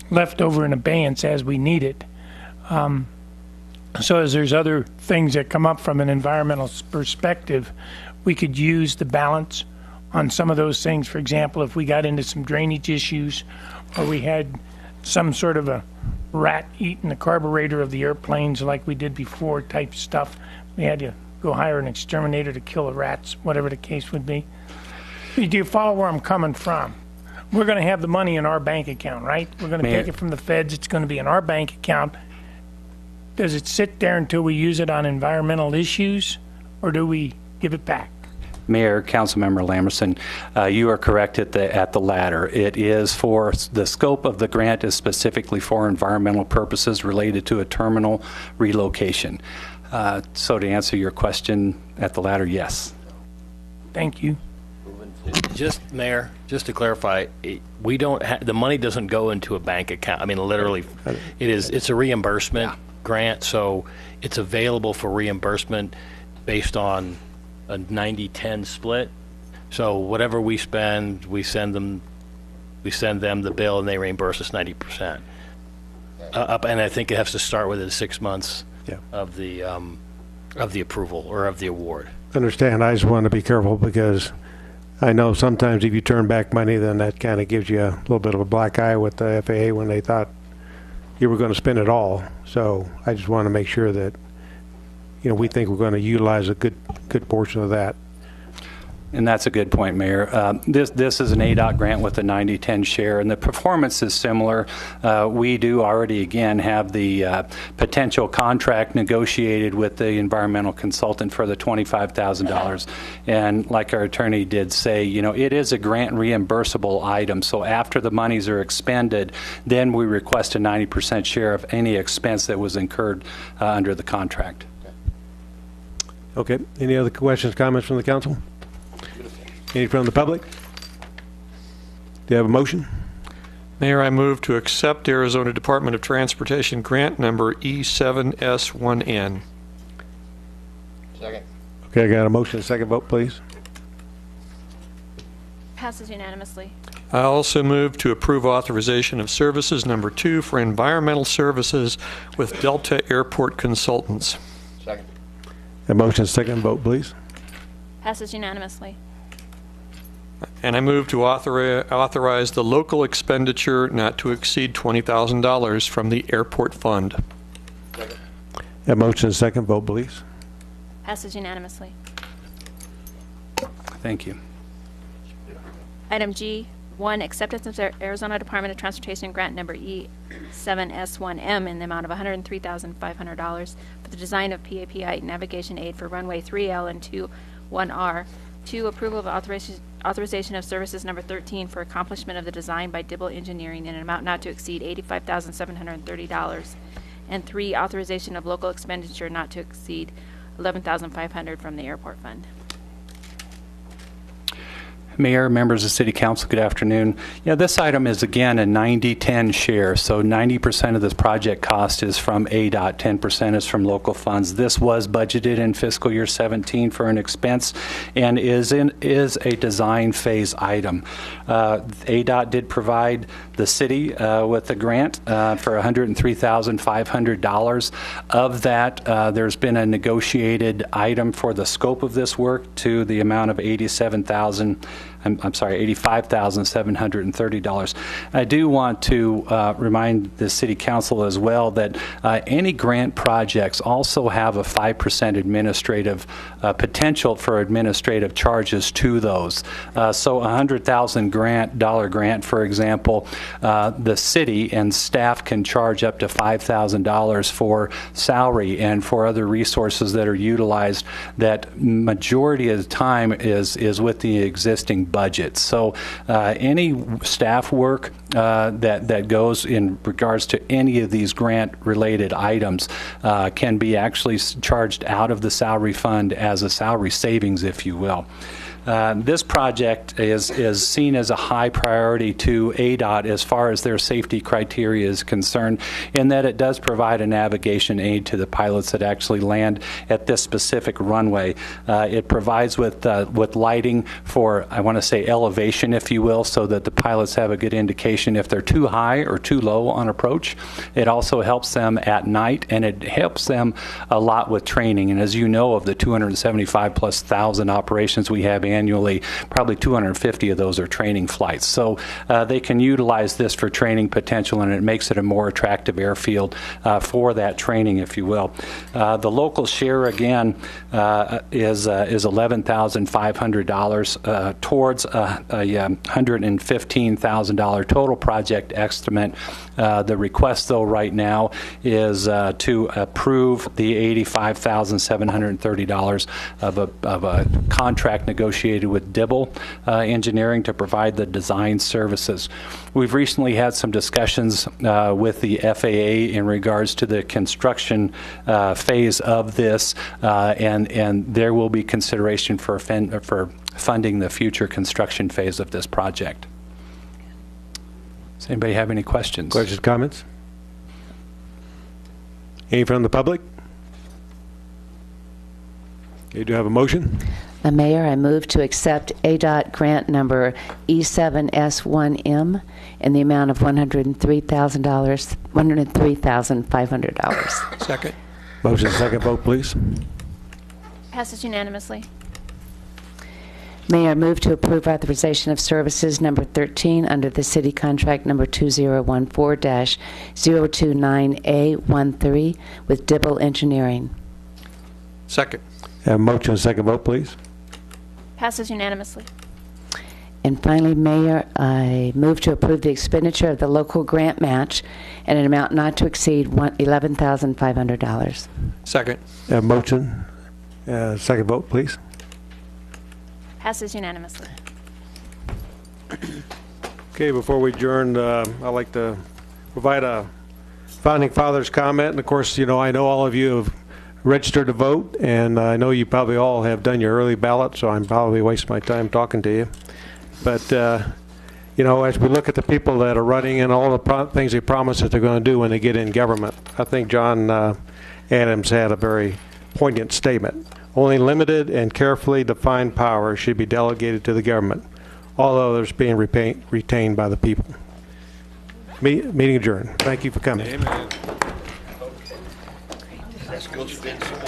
left over in abeyance as we need it. So as there's other things that come up from an environmental perspective, we could use the balance on some of those things. For example, if we got into some drainage issues, or we had some sort of a rat eating the carburetor of the airplanes like we did before type stuff, we had to go hire an exterminator to kill the rats, whatever the case would be. Do you follow where I'm coming from? We're going to have the money in our bank account, right? We're going to take it from the feds. It's going to be in our bank account. Does it sit there until we use it on environmental issues, or do we give it back? Mayor, Councilmember Lamerson, you are correct at the latter. It is for the scope of the grant is specifically for environmental purposes related to a terminal relocation. So to answer your question at the latter, yes. Thank you. Just, Mayor, just to clarify, we don't the money doesn't go into a bank account. I mean, literally, it's a reimbursement grant, so it's available for reimbursement based on a 90-10 split. So whatever we spend, we send them the bill, and they reimburse us 90%. And I think it has to start within 6 months of the approval or of the award. Understand. I just want to be careful, because I know sometimes if you turn back money, then that kind of gives you a little bit of a black eye with the FAA when they thought you were going to spend it all. So I just want to make sure that, you know, we think we're going to utilize a good portion of that. And that's a good point, Mayor. This is an ADOT grant with a 90-10 share, and the performance is similar. We do already, again, have the potential contract negotiated with the environmental consultant for the $25,000. And like our attorney did say, you know, it is a grant reimbursable item. So after the monies are expended, then we request a 90% share of any expense that was incurred under the contract. Okay. Any other questions, comments from the council? Any from the public? Do you have a motion? Mayor, I move to accept Arizona Department of Transportation grant number E7S1N. Second. Okay, I got a motion. Second vote, please. Passes unanimously. I also move to approve authorization of services number 2 for environmental services with Delta Airport Consultants. Second. A motion. Second vote, please. Passes unanimously. And I move to authorize the local expenditure not to exceed $20,000 from the airport fund. Second. A motion. Second vote, please. Passes unanimously. Thank you. Item G, 1, acceptance of Arizona Department of Transportation grant number E7S1M in the amount of $103,500 for the design of PAPI navigation aid for runway 3L and 21R. 2, approval of authorization of services number 13 for accomplishment of the design by Dibble Engineering in an amount not to exceed $85,730. And 3, authorization of local expenditure not to exceed $11,500 from the airport fund. Mayor, members of City Council, good afternoon. Yeah, this item is again a 90-10 share, so 90% of this project cost is from ADOT, 10% is from local funds. This was budgeted in fiscal year 17 for an expense and is a design phase item. ADOT did provide the city with a grant for $103,500. Of that, there's been a negotiated item for the scope of this work to the amount of $85,730. I do want to remind the City Council as well that any grant projects also have a 5% administrative potential for administrative charges to those. So a $100,000 grant, for example, the city and staff can charge up to $5,000 for salary and for other resources that are utilized that majority of the time is with the existing budget. So any staff work that goes in regards to any of these grant-related items can be actually charged out of the salary fund as a salary savings, if you will. This project is seen as a high priority to ADOT as far as their safety criteria is concerned, in that it does provide a navigation aid to the pilots that actually land at this specific runway. It provides with lighting for, I want to say, elevation, if you will, so that the pilots have a good indication if they're too high or too low on approach. It also helps them at night, and it helps them a lot with training. And as you know, of the 275,000+ operations we have annually, probably 250 of those are training flights. So they can utilize this for training potential, and it makes it a more attractive airfield for that training, if you will. The local share, again, is $11,500 towards a $115,000 total project estimate. The request, though, right now is to approve the $85,730 of a contract negotiated with Dibble Engineering to provide the design services. We've recently had some discussions with the FAA in regards to the construction phase of this, and there will be consideration for funding the future construction phase of this project. Does anybody have any questions? Questions, comments? Any from the public? Okay, do you have a motion? Mayor, I move to accept ADOT grant number E7S1M in the amount of $103,500. Second. Motion, second vote, please. Passes unanimously. Mayor, I move to approve authorization of services number 13 under the city contract number 2014-029A13 with Dibble Engineering. Second. Have a motion, second vote, please. Passes unanimously. And finally, Mayor, I move to approve the expenditure of the local grant match in an amount not to exceed $11,500. Second. Have a motion, second vote, please. Passes unanimously. Okay, before we adjourn, I'd like to provide a Founding Fathers comment. And of course, you know, I know all of you have registered to vote, and I know you probably all have done your early ballot, so I'm probably wasting my time talking to you. But, you know, as we look at the people that are running and all the things they promise that they're going to do when they get in government, I think John Adams had a very poignant statement. Only limited and carefully defined power should be delegated to the government, all others being retained by the people. Meeting adjourned. Thank you for coming. Amen. Let's go spend some